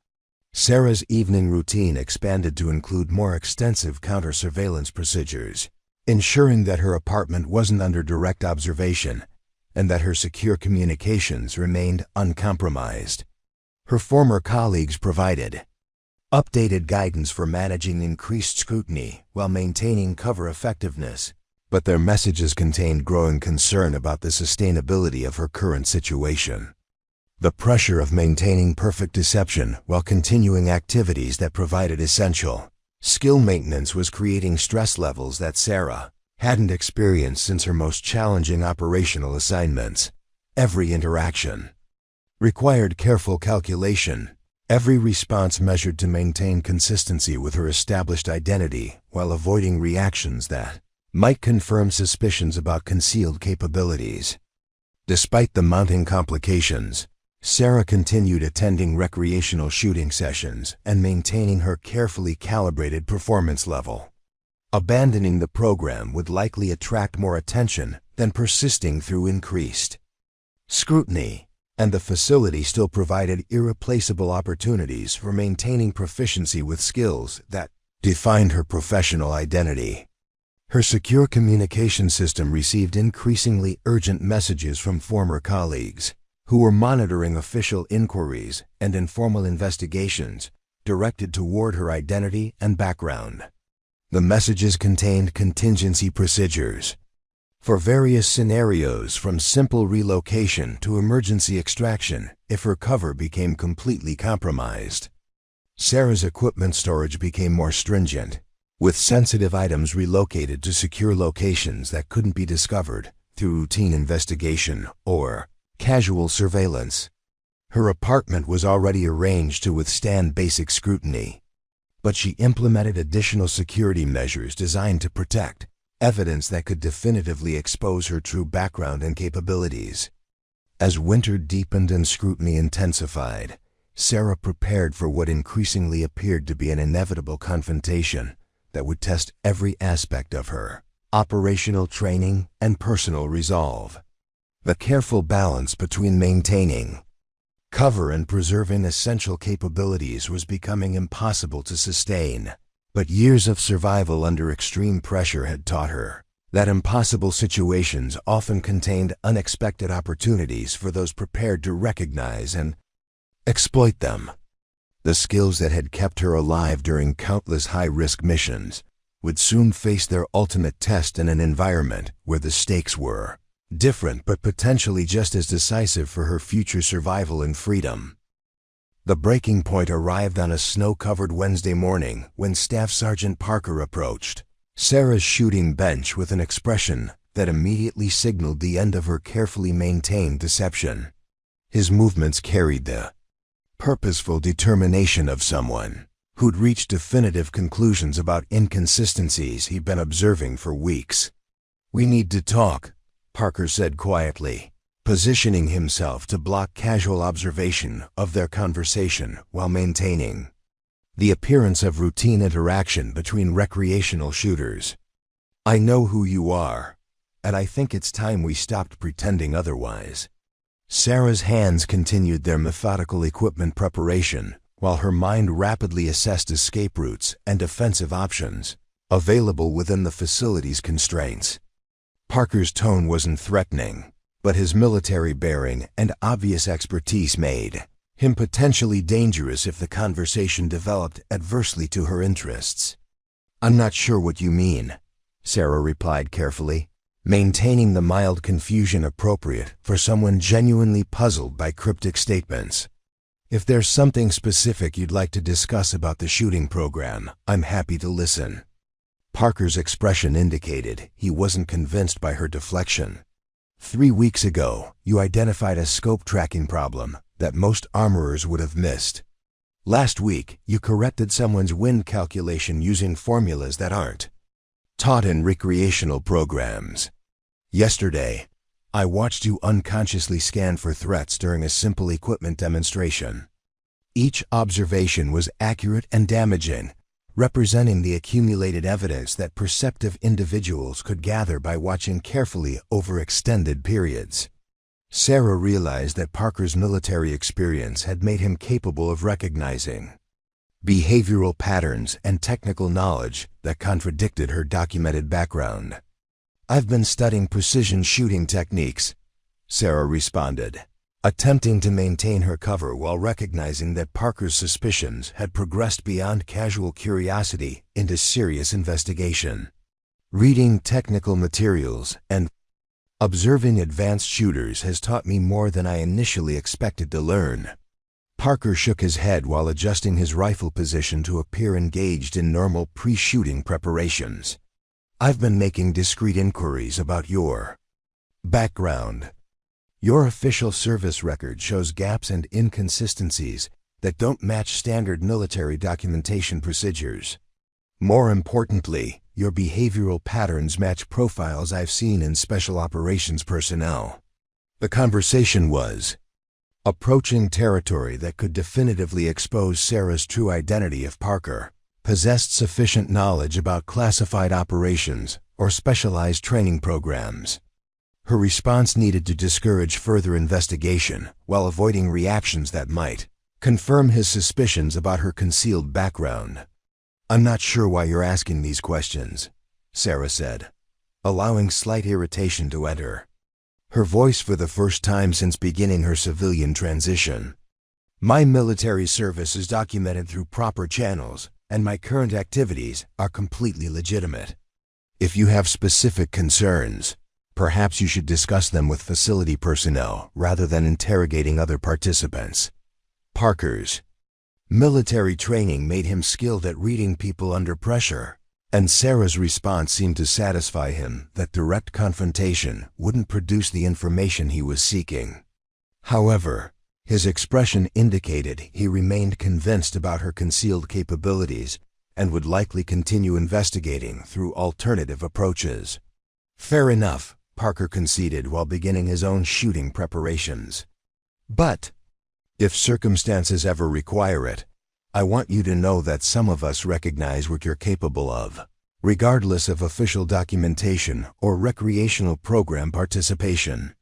Sarah's evening routine expanded to include more extensive counter-surveillance procedures, ensuring that her apartment wasn't under direct observation and that her secure communications remained uncompromised. Her former colleagues provided updated guidance for managing increased scrutiny while maintaining cover effectiveness, but their messages contained growing concern about the sustainability of her current situation. The pressure of maintaining perfect deception while continuing activities that provided essential skill maintenance was creating stress levels that Sarah hadn't experienced since her most challenging operational assignments. Every interaction required careful calculation, every response measured to maintain consistency with her established identity while avoiding reactions that might confirm suspicions about concealed capabilities. Despite the mounting complications, Sarah continued attending recreational shooting sessions and maintaining her carefully calibrated performance level. Abandoning the program would likely attract more attention than persisting through increased scrutiny, and the facility still provided irreplaceable opportunities for maintaining proficiency with skills that defined her professional identity. Her secure communication system received increasingly urgent messages from former colleagues who were monitoring official inquiries and informal investigations directed toward her identity and background. The messages contained contingency procedures for various scenarios, from simple relocation to emergency extraction if her cover became completely compromised. Sarah's equipment storage became more stringent, with sensitive items relocated to secure locations that couldn't be discovered through routine investigation or casual surveillance. Her apartment was already arranged to withstand basic scrutiny, but she implemented additional security measures designed to protect evidence that could definitively expose her true background and capabilities. As winter deepened and scrutiny intensified, Sarah prepared for what increasingly appeared to be an inevitable confrontation that would test every aspect of her operational training and personal resolve. The careful balance between maintaining cover and preserving essential capabilities was becoming impossible to sustain. But years of survival under extreme pressure had taught her that impossible situations often contained unexpected opportunities for those prepared to recognize and exploit them. The skills that had kept her alive during countless high-risk missions would soon face their ultimate test in an environment where the stakes were different but potentially just as decisive for her future survival and freedom. The breaking point arrived on a snow-covered Wednesday morning when Staff Sergeant Parker approached Sarah's shooting bench with an expression that immediately signaled the end of her carefully maintained deception. His movements carried the purposeful determination of someone who'd reached definitive conclusions about inconsistencies he'd been observing for weeks. "We need to talk," Parker said quietly, positioning himself to block casual observation of their conversation while maintaining the appearance of routine interaction between recreational shooters. "I know who you are, and I think it's time we stopped pretending otherwise." Sarah's hands continued their methodical equipment preparation while her mind rapidly assessed escape routes and defensive options available within the facility's constraints. Parker's tone wasn't threatening, but his military bearing and obvious expertise made him potentially dangerous if the conversation developed adversely to her interests. "I'm not sure what you mean," Sarah replied carefully, maintaining the mild confusion appropriate for someone genuinely puzzled by cryptic statements. "If there's something specific you'd like to discuss about the shooting program, I'm happy to listen." Parker's expression indicated he wasn't convinced by her deflection. 3 weeks ago, you identified a scope tracking problem that most armorers would have missed. Last week, you corrected someone's wind calculation using formulas that aren't taught in recreational programs. Yesterday, I watched you unconsciously scan for threats during a simple equipment demonstration. Each observation was accurate and damaging, representing the accumulated evidence that perceptive individuals could gather by watching carefully over extended periods. Sarah realized that Parker's military experience had made him capable of recognizing behavioral patterns and technical knowledge that contradicted her documented background. "I've been studying precision shooting techniques," Sarah responded, attempting to maintain her cover while recognizing that Parker's suspicions had progressed beyond casual curiosity into serious investigation. "Reading technical materials and observing advanced shooters has taught me more than I initially expected to learn." Parker shook his head while adjusting his rifle position to appear engaged in normal pre-shooting preparations. "I've been making discreet inquiries about your background. Your official service record shows gaps and inconsistencies that don't match standard military documentation procedures. More importantly, your behavioral patterns match profiles I've seen in special operations personnel." The conversation was approaching territory that could definitively expose Sarah's true identity if Parker possessed sufficient knowledge about classified operations or specialized training programs. Her response needed to discourage further investigation while avoiding reactions that might confirm his suspicions about her concealed background. "I'm not sure why you're asking these questions," Sarah said, allowing slight irritation to enter her voice for the first time since beginning her civilian transition. "My military service is documented through proper channels, and my current activities are completely legitimate. If you have specific concerns, perhaps you should discuss them with facility personnel rather than interrogating other participants." Parker's military training made him skilled at reading people under pressure, and Sarah's response seemed to satisfy him that direct confrontation wouldn't produce the information he was seeking. However, his expression indicated he remained convinced about her concealed capabilities and would likely continue investigating through alternative approaches. "Fair enough," Parker conceded while beginning his own shooting preparations. "But if circumstances ever require it, I want you to know that some of us recognize what you're capable of, regardless of official documentation or recreational program participation."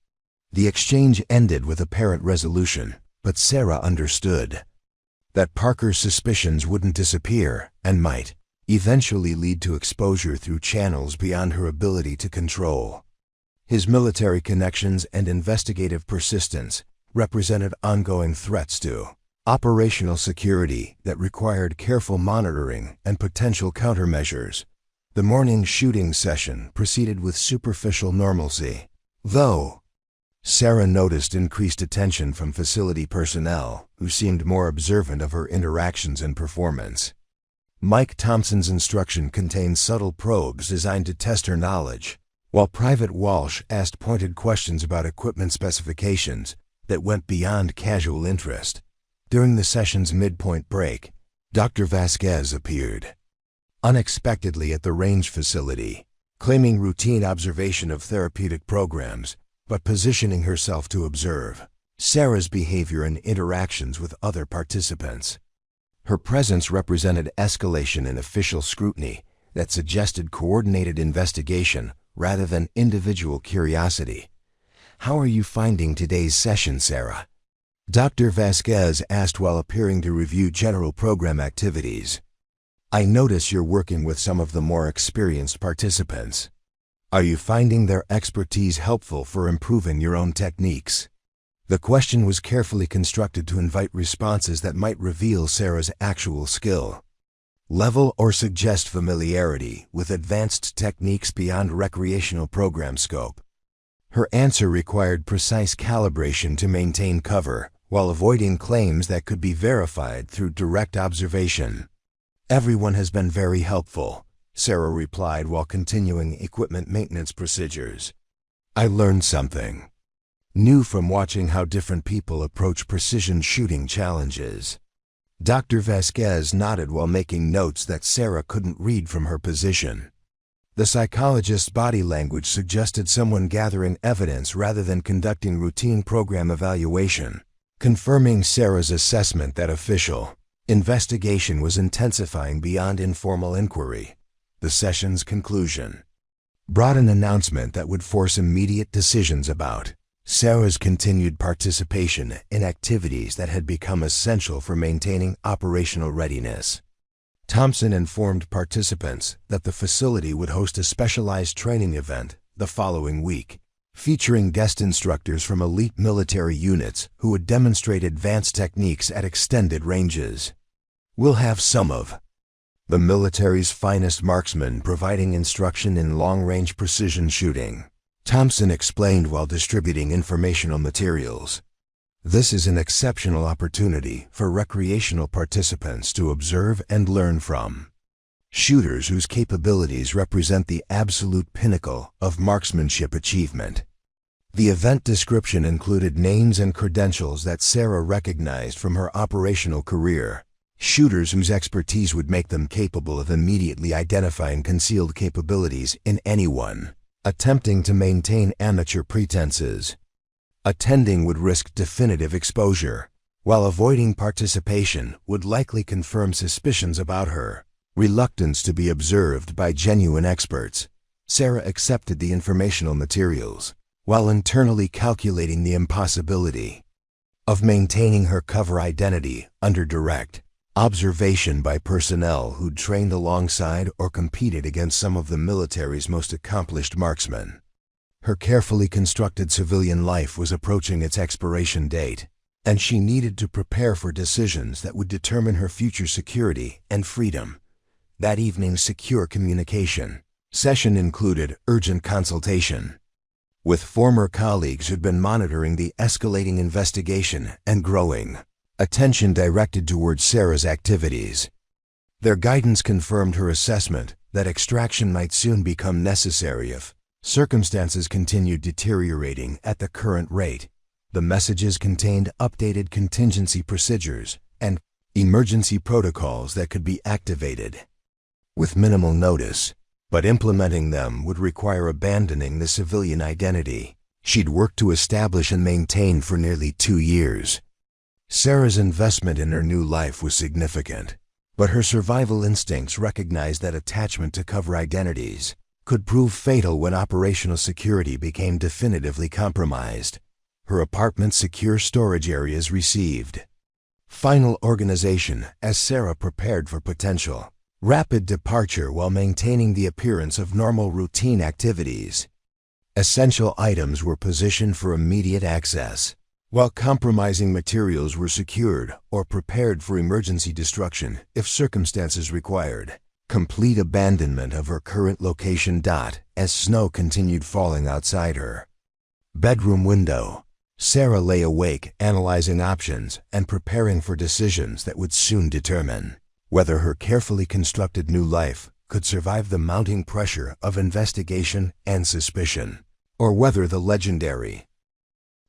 The exchange ended with apparent resolution, but Sarah understood that Parker's suspicions wouldn't disappear and might eventually lead to exposure through channels beyond her ability to control. His military connections and investigative persistence represented ongoing threats to operational security that required careful monitoring and potential countermeasures. The morning shooting session proceeded with superficial normalcy, though Sarah noticed increased attention from facility personnel who seemed more observant of her interactions and performance. Mike Thompson's instruction contained subtle probes designed to test her knowledge, while Private Walsh asked pointed questions about equipment specifications that went beyond casual interest. During the session's midpoint break, Dr. Vasquez appeared unexpectedly at the range facility, claiming routine observation of therapeutic programs, but positioning herself to observe Sarah's behavior and interactions with other participants. Her presence represented escalation in official scrutiny that suggested coordinated investigation rather than individual curiosity. "How are you finding today's session, Sarah?" Dr. Vasquez asked while appearing to review general program activities. "I notice you're working with some of the more experienced participants. Are you finding their expertise helpful for improving your own techniques?" The question was carefully constructed to invite responses that might reveal Sarah's actual skill level or suggest familiarity with advanced techniques beyond recreational program scope. Her answer required precise calibration to maintain cover, while avoiding claims that could be verified through direct observation. "Everyone has been very helpful," Sarah replied while continuing equipment maintenance procedures. "I learned something new from watching how different people approach precision shooting challenges." Dr. Vasquez nodded while making notes that Sarah couldn't read from her position. The psychologist's body language suggested someone gathering evidence rather than conducting routine program evaluation, confirming Sarah's assessment that official investigation was intensifying beyond informal inquiry. The session's conclusion brought an announcement that would force immediate decisions about Sarah's continued participation in activities that had become essential for maintaining operational readiness. Thompson informed participants that the facility would host a specialized training event the following week, featuring guest instructors from elite military units who would demonstrate advanced techniques at extended ranges. "We'll have some of the military's finest marksmen providing instruction in long-range precision shooting," Thompson explained while distributing informational materials. "This is an exceptional opportunity for recreational participants to observe and learn from shooters whose capabilities represent the absolute pinnacle of marksmanship achievement." The event description included names and credentials that Sarah recognized from her operational career, shooters whose expertise would make them capable of immediately identifying concealed capabilities in anyone attempting to maintain amateur pretenses. Attending would risk definitive exposure, while avoiding participation would likely confirm suspicions about her reluctance to be observed by genuine experts. Sarah accepted the informational materials, while internally calculating the impossibility of maintaining her cover identity under direct observation by personnel who'd trained alongside or competed against some of the military's most accomplished marksmen. Her carefully constructed civilian life was approaching its expiration date, and she needed to prepare for decisions that would determine her future security and freedom. That evening's secure communication session included urgent consultation with former colleagues who'd been monitoring the escalating investigation and growing attention directed towards Sarah's activities. Their guidance confirmed her assessment that extraction might soon become necessary if circumstances continued deteriorating at the current rate. The messages contained updated contingency procedures and emergency protocols that could be activated with minimal notice, but implementing them would require abandoning the civilian identity she'd worked to establish and maintain for nearly 2 years. Sarah's investment in her new life was significant, but her survival instincts recognized that attachment to cover identities could prove fatal when operational security became definitively compromised. Her apartment's secure storage areas received final organization as Sarah prepared for potential rapid departure while maintaining the appearance of normal routine activities. Essential items were positioned for immediate access, while compromising materials were secured or prepared for emergency destruction if circumstances required. Complete abandonment of her current location. As snow continued falling outside her bedroom window, Sarah lay awake analyzing options and preparing for decisions that would soon determine whether her carefully constructed new life could survive the mounting pressure of investigation and suspicion, or whether the legendary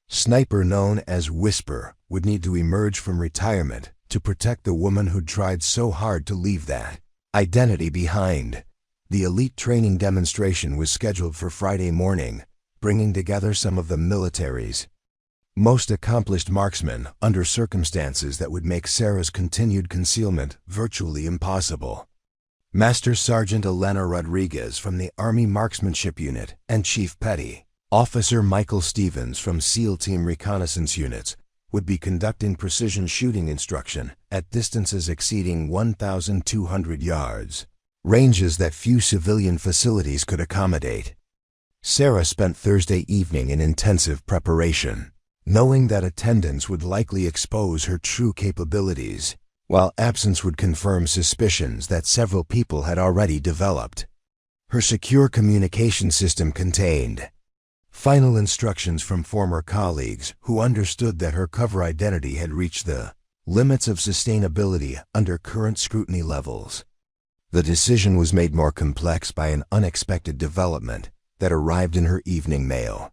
sniper known as Whisper would need to emerge from retirement to protect the woman who'd tried so hard to leave that identity behind. The elite training demonstration was scheduled for Friday morning, bringing together some of the military's most accomplished marksmen under circumstances that would make Sarah's continued concealment virtually impossible. Master Sergeant Elena Rodriguez from the Army Marksmanship Unit and Chief Petty Officer Michael Stevens from SEAL Team Reconnaissance Units would be conducting precision shooting instruction at distances exceeding 1,200 yards, ranges that few civilian facilities could accommodate. Sarah spent Thursday evening in intensive preparation, knowing that attendance would likely expose her true capabilities, while absence would confirm suspicions that several people had already developed. Her secure communication system contained final instructions from former colleagues who understood that her cover identity had reached the limits of sustainability under current scrutiny levels. The decision was made more complex by an unexpected development that arrived in her evening mail.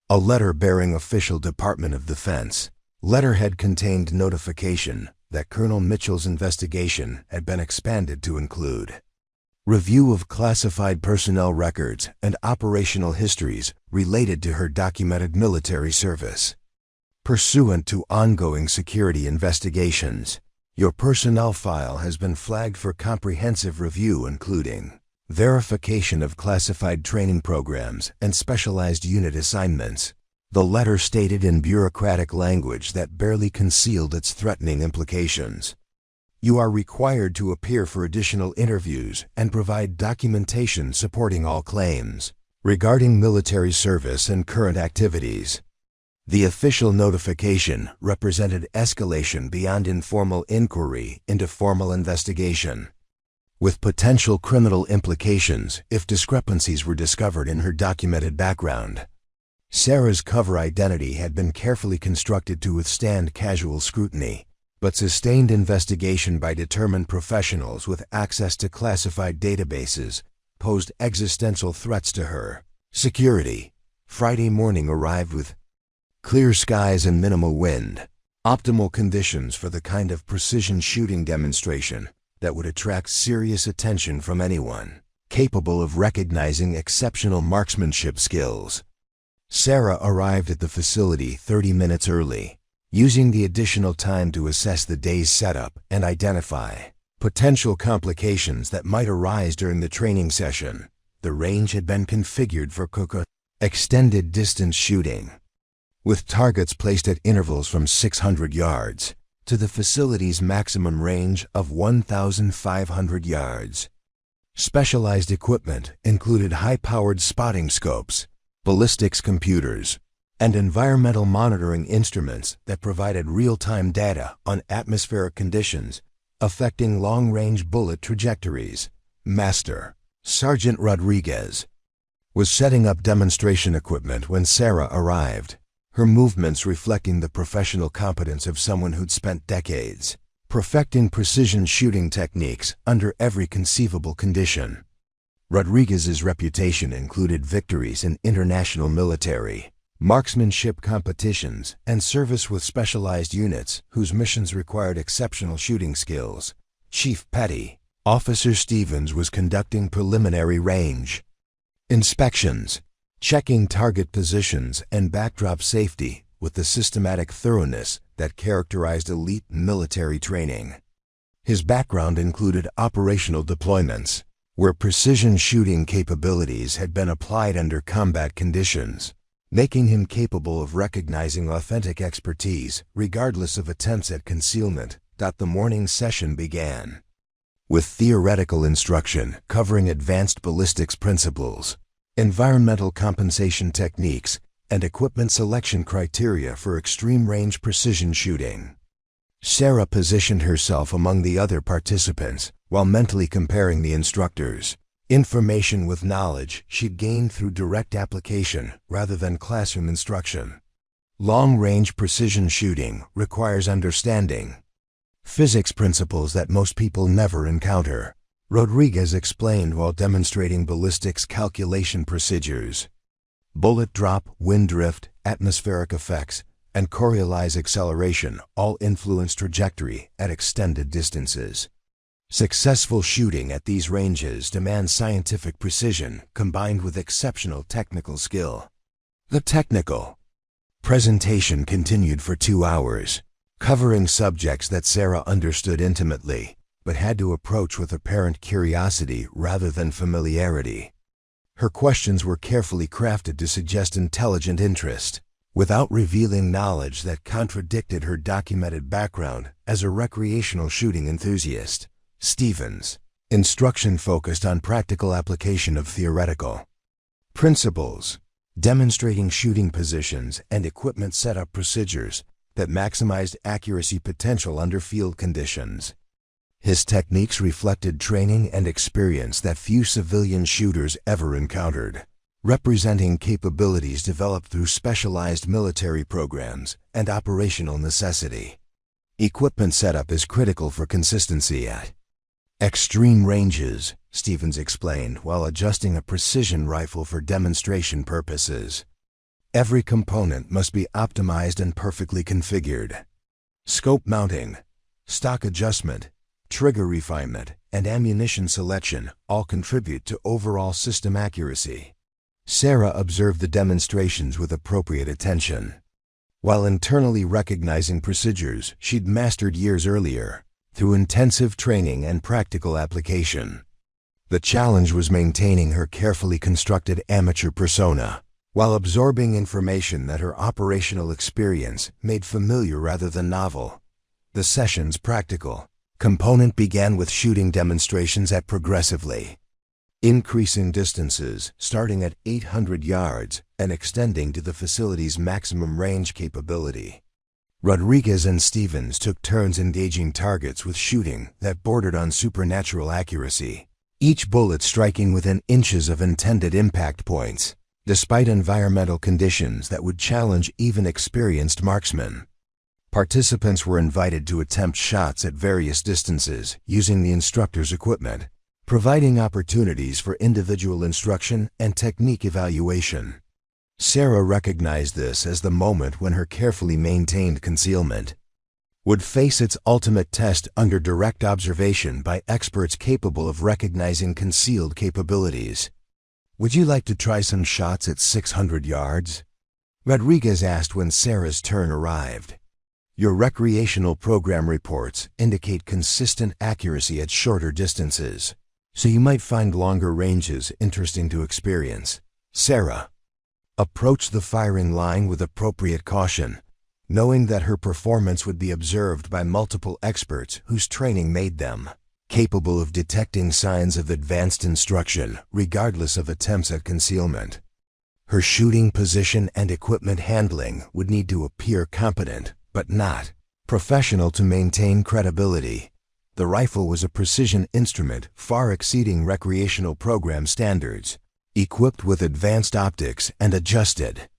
A letter bearing official Department of Defense letterhead contained notification that Colonel Mitchell's investigation had been expanded to include review of classified personnel records and operational histories related to her documented military service. Pursuant to ongoing security investigations, your personnel file has been flagged for comprehensive review, including verification of classified training programs and specialized unit assignments. The letter stated in bureaucratic language that barely concealed its threatening implications. You are required to appear for additional interviews and provide documentation supporting all claims regarding military service and current activities. The official notification represented escalation beyond informal inquiry into formal investigation, with potential criminal implications if discrepancies were discovered in her documented background. Sarah's cover identity had been carefully constructed to withstand casual scrutiny, but sustained investigation by determined professionals with access to classified databases posed existential threats to her security. Friday morning arrived with clear skies and minimal wind, Optimal conditions for the kind of precision shooting demonstration that would attract serious attention from anyone capable of recognizing exceptional marksmanship skills. Sarah arrived at the facility 30 minutes early, using the additional time to assess the day's setup and identify potential complications that might arise during the training session. The range had been configured for extended distance shooting, with targets placed at intervals from 600 yards to the facility's maximum range of 1,500 yards. Specialized equipment included high-powered spotting scopes, ballistics computers, and environmental monitoring instruments that provided real-time data on atmospheric conditions affecting long-range bullet trajectories. Master Sergeant Rodriguez was setting up demonstration equipment when Sarah arrived, her movements reflecting the professional competence of someone who'd spent decades perfecting precision shooting techniques under every conceivable condition. Rodriguez's reputation included victories in international military, marksmanship competitions, and service with specialized units whose missions required exceptional shooting skills. Chief Petty Officer Stevens was conducting preliminary range inspections, checking target positions and backdrop safety with the systematic thoroughness that characterized elite military training. His background included operational deployments, where precision shooting capabilities had been applied under combat conditions, making him capable of recognizing authentic expertise regardless of attempts at concealment. The morning session began with theoretical instruction covering advanced ballistics principles, environmental compensation techniques, and equipment selection criteria for extreme-range precision shooting. Sarah positioned herself among the other participants while mentally comparing the instructors' information with knowledge she'd gained through direct application rather than classroom instruction. Long-range precision shooting requires understanding physics principles that most people never encounter, Rodriguez explained while demonstrating ballistics calculation procedures. Bullet drop, wind drift, atmospheric effects, and Coriolis acceleration all influence trajectory at extended distances. Successful shooting at these ranges demands scientific precision combined with exceptional technical skill. The technical presentation continued for 2 hours, covering subjects that Sarah understood intimately, but had to approach with apparent curiosity rather than familiarity. Her questions were carefully crafted to suggest intelligent interest, without revealing knowledge that contradicted her documented background as a recreational shooting enthusiast. Stevens' instruction focused on practical application of theoretical principles, demonstrating shooting positions and equipment setup procedures that maximized accuracy potential under field conditions. His techniques reflected training and experience that few civilian shooters ever encountered, representing capabilities developed through specialized military programs and operational necessity. Equipment setup is critical for consistency at extreme ranges, Stevens explained while adjusting a precision rifle for demonstration purposes. Every component must be optimized and perfectly configured. Scope mounting, stock adjustment, trigger refinement, and ammunition selection all contribute to overall system accuracy. Sarah observed the demonstrations with appropriate attention, while internally recognizing procedures she'd mastered years earlier through intensive training and practical application. The challenge was maintaining her carefully constructed amateur persona, while absorbing information that her operational experience made familiar rather than novel. The session's practical component began with shooting demonstrations at progressively increasing distances starting at 800 yards and extending to the facility's maximum range capability. Rodriguez and Stevens took turns engaging targets with shooting that bordered on supernatural accuracy, each bullet striking within inches of intended impact points, despite environmental conditions that would challenge even experienced marksmen. Participants were invited to attempt shots at various distances using the instructor's equipment, providing opportunities for individual instruction and technique evaluation. Sarah recognized this as the moment when her carefully maintained concealment would face its ultimate test under direct observation by experts capable of recognizing concealed capabilities. "Would you like to try some shots at 600 yards?" Rodriguez asked when Sarah's turn arrived. "Your recreational program reports indicate consistent accuracy at shorter distances, so you might find longer ranges interesting to experience." Sarah approached the firing line with appropriate caution, knowing that her performance would be observed by multiple experts whose training made them capable of detecting signs of advanced instruction regardless of attempts at concealment. Her shooting position and equipment handling would need to appear competent, but not professional to maintain credibility. The rifle was a precision instrument far exceeding recreational program standards, equipped with advanced optics and adjusted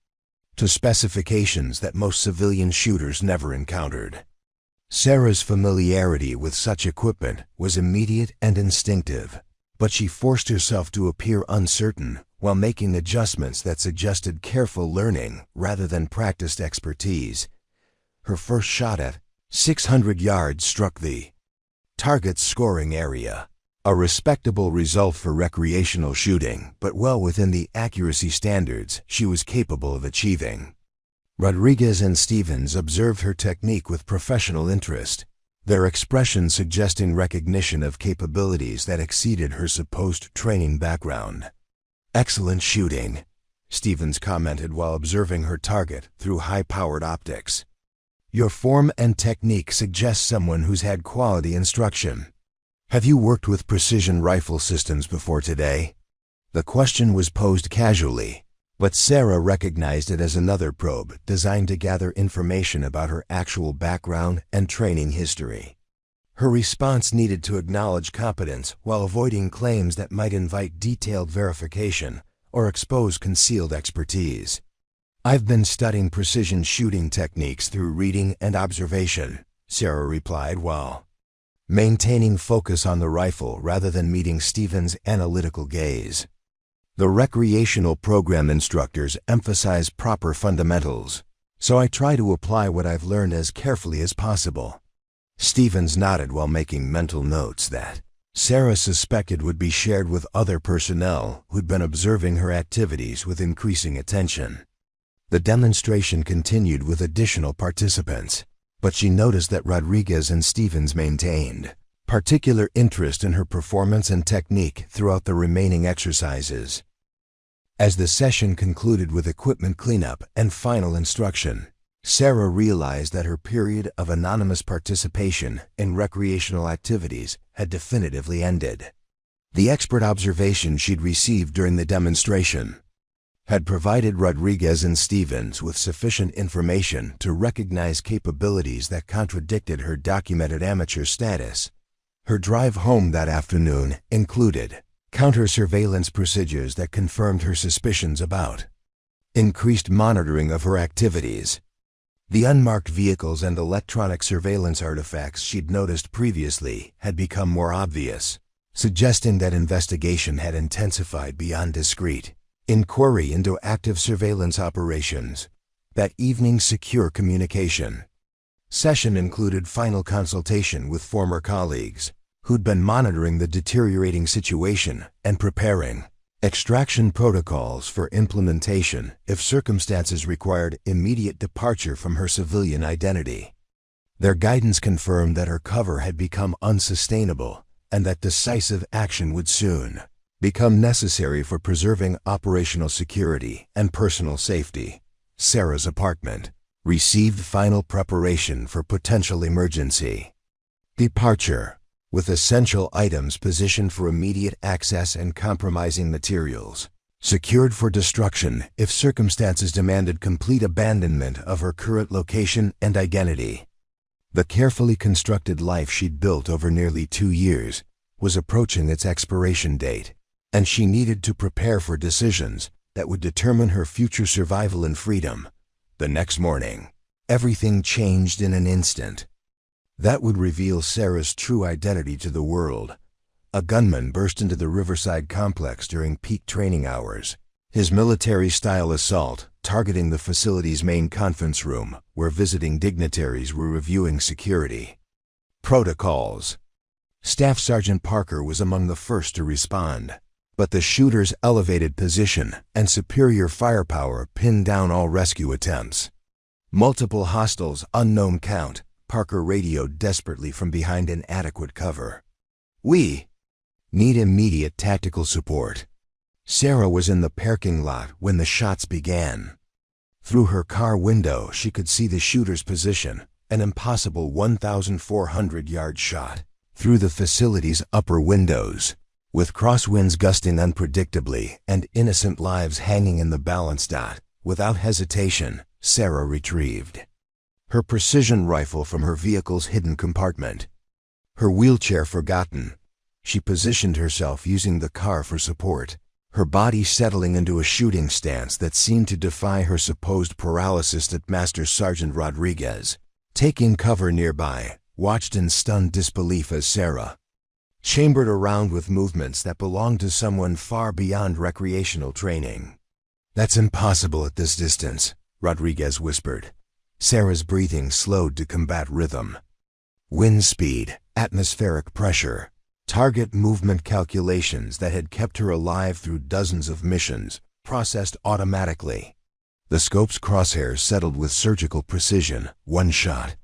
to specifications that most civilian shooters never encountered. Sarah's familiarity with such equipment was immediate and instinctive, but she forced herself to appear uncertain while making adjustments that suggested careful learning rather than practiced expertise. Her first shot at 600 yards struck the target's scoring area, a respectable result for recreational shooting, but well within the accuracy standards she was capable of achieving. Rodriguez and Stevens observed her technique with professional interest, their expression suggesting recognition of capabilities that exceeded her supposed training background. "Excellent shooting," Stevens commented while observing her target through high-powered optics. "Your form and technique suggest someone who's had quality instruction. Have you worked with precision rifle systems before today?" The question was posed casually, but Sarah recognized it as another probe designed to gather information about her actual background and training history. Her response needed to acknowledge competence while avoiding claims that might invite detailed verification or expose concealed expertise. "I've been studying precision shooting techniques through reading and observation," Sarah replied while maintaining focus on the rifle rather than meeting Stevens' analytical gaze. "The recreational program instructors emphasize proper fundamentals, so I try to apply what I've learned as carefully as possible." Stevens nodded while making mental notes that Sarah suspected would be shared with other personnel who'd been observing her activities with increasing attention. The demonstration continued with additional participants, but she noticed that Rodriguez and Stevens maintained particular interest in her performance and technique throughout the remaining exercises. As the session concluded with equipment cleanup and final instruction, Sarah realized that her period of anonymous participation in recreational activities had definitively ended. The expert observation she'd received during the demonstration had provided Rodriguez and Stevens with sufficient information to recognize capabilities that contradicted her documented amateur status. Her drive home that afternoon included counter-surveillance procedures that confirmed her suspicions about increased monitoring of her activities. The unmarked vehicles and electronic surveillance artifacts she'd noticed previously had become more obvious, suggesting that investigation had intensified beyond discreet inquiry into active surveillance operations. That evening's secure communication session included final consultation with former colleagues who'd been monitoring the deteriorating situation and preparing extraction protocols for implementation if circumstances required immediate departure from her civilian identity. Their guidance confirmed that her cover had become unsustainable and that decisive action would soon become necessary for preserving operational security and personal safety. Sarah's apartment received final preparation for potential emergency departure, with essential items positioned for immediate access and compromising materials secured for destruction if circumstances demanded complete abandonment of her current location and identity. The carefully constructed life she'd built over nearly 2 years was approaching its expiration date, and she needed to prepare for decisions that would determine her future survival and freedom. The next morning, everything changed in an instant. That would reveal Sarah's true identity to the world. A gunman burst into the Riverside complex during peak training hours. His military-style assault, targeting the facility's main conference room, where visiting dignitaries were reviewing security protocols. Staff Sergeant Parker was among the first to respond, but the shooter's elevated position and superior firepower pinned down all rescue attempts. Multiple hostiles, unknown count, Parker radioed desperately from behind inadequate cover. "We need immediate tactical support." Sarah was in the parking lot when the shots began. Through her car window, she could see the shooter's position, an impossible 1,400-yard shot through the facility's upper windows. With crosswinds gusting unpredictably and innocent lives hanging in the balance. Without hesitation, Sarah retrieved her precision rifle from her vehicle's hidden compartment. Her wheelchair forgotten, she positioned herself using the car for support, her body settling into a shooting stance that seemed to defy her supposed paralysis. At Master Sergeant Rodriguez, taking cover nearby, watched in stunned disbelief as Sarah chambered around with movements that belonged to someone far beyond recreational training. "That's impossible at this distance," Rodriguez whispered. Sarah's breathing slowed to combat rhythm. Wind speed, atmospheric pressure, target movement calculations that had kept her alive through dozens of missions, processed automatically. The scope's crosshairs settled with surgical precision. One shot.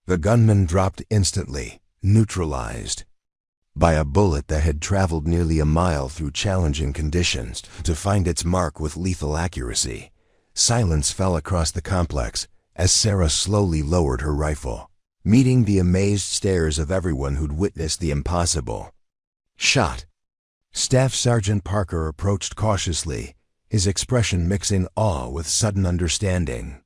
The gunman dropped instantly, neutralized by a bullet that had traveled nearly a mile through challenging conditions to find its mark with lethal accuracy. Silence fell across the complex as Sarah slowly lowered her rifle, meeting the amazed stares of everyone who'd witnessed the impossible. Shot. Staff Sergeant Parker approached cautiously, his expression mixing awe with sudden understanding.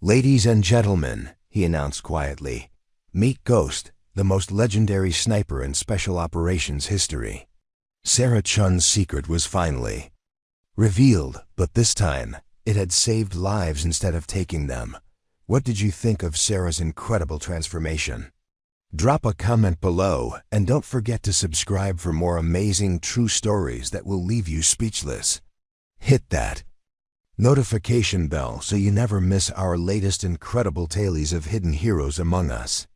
"Ladies and gentlemen," he announced quietly, "meet Ghost, the most legendary sniper in Special Operations history." Sarah Chun's secret was finally revealed, but this time, it had saved lives instead of taking them. What did you think of Sarah's incredible transformation? Drop a comment below, and don't forget to subscribe for more amazing true stories that will leave you speechless. Hit that notification bell so you never miss our latest incredible tales of hidden heroes among us.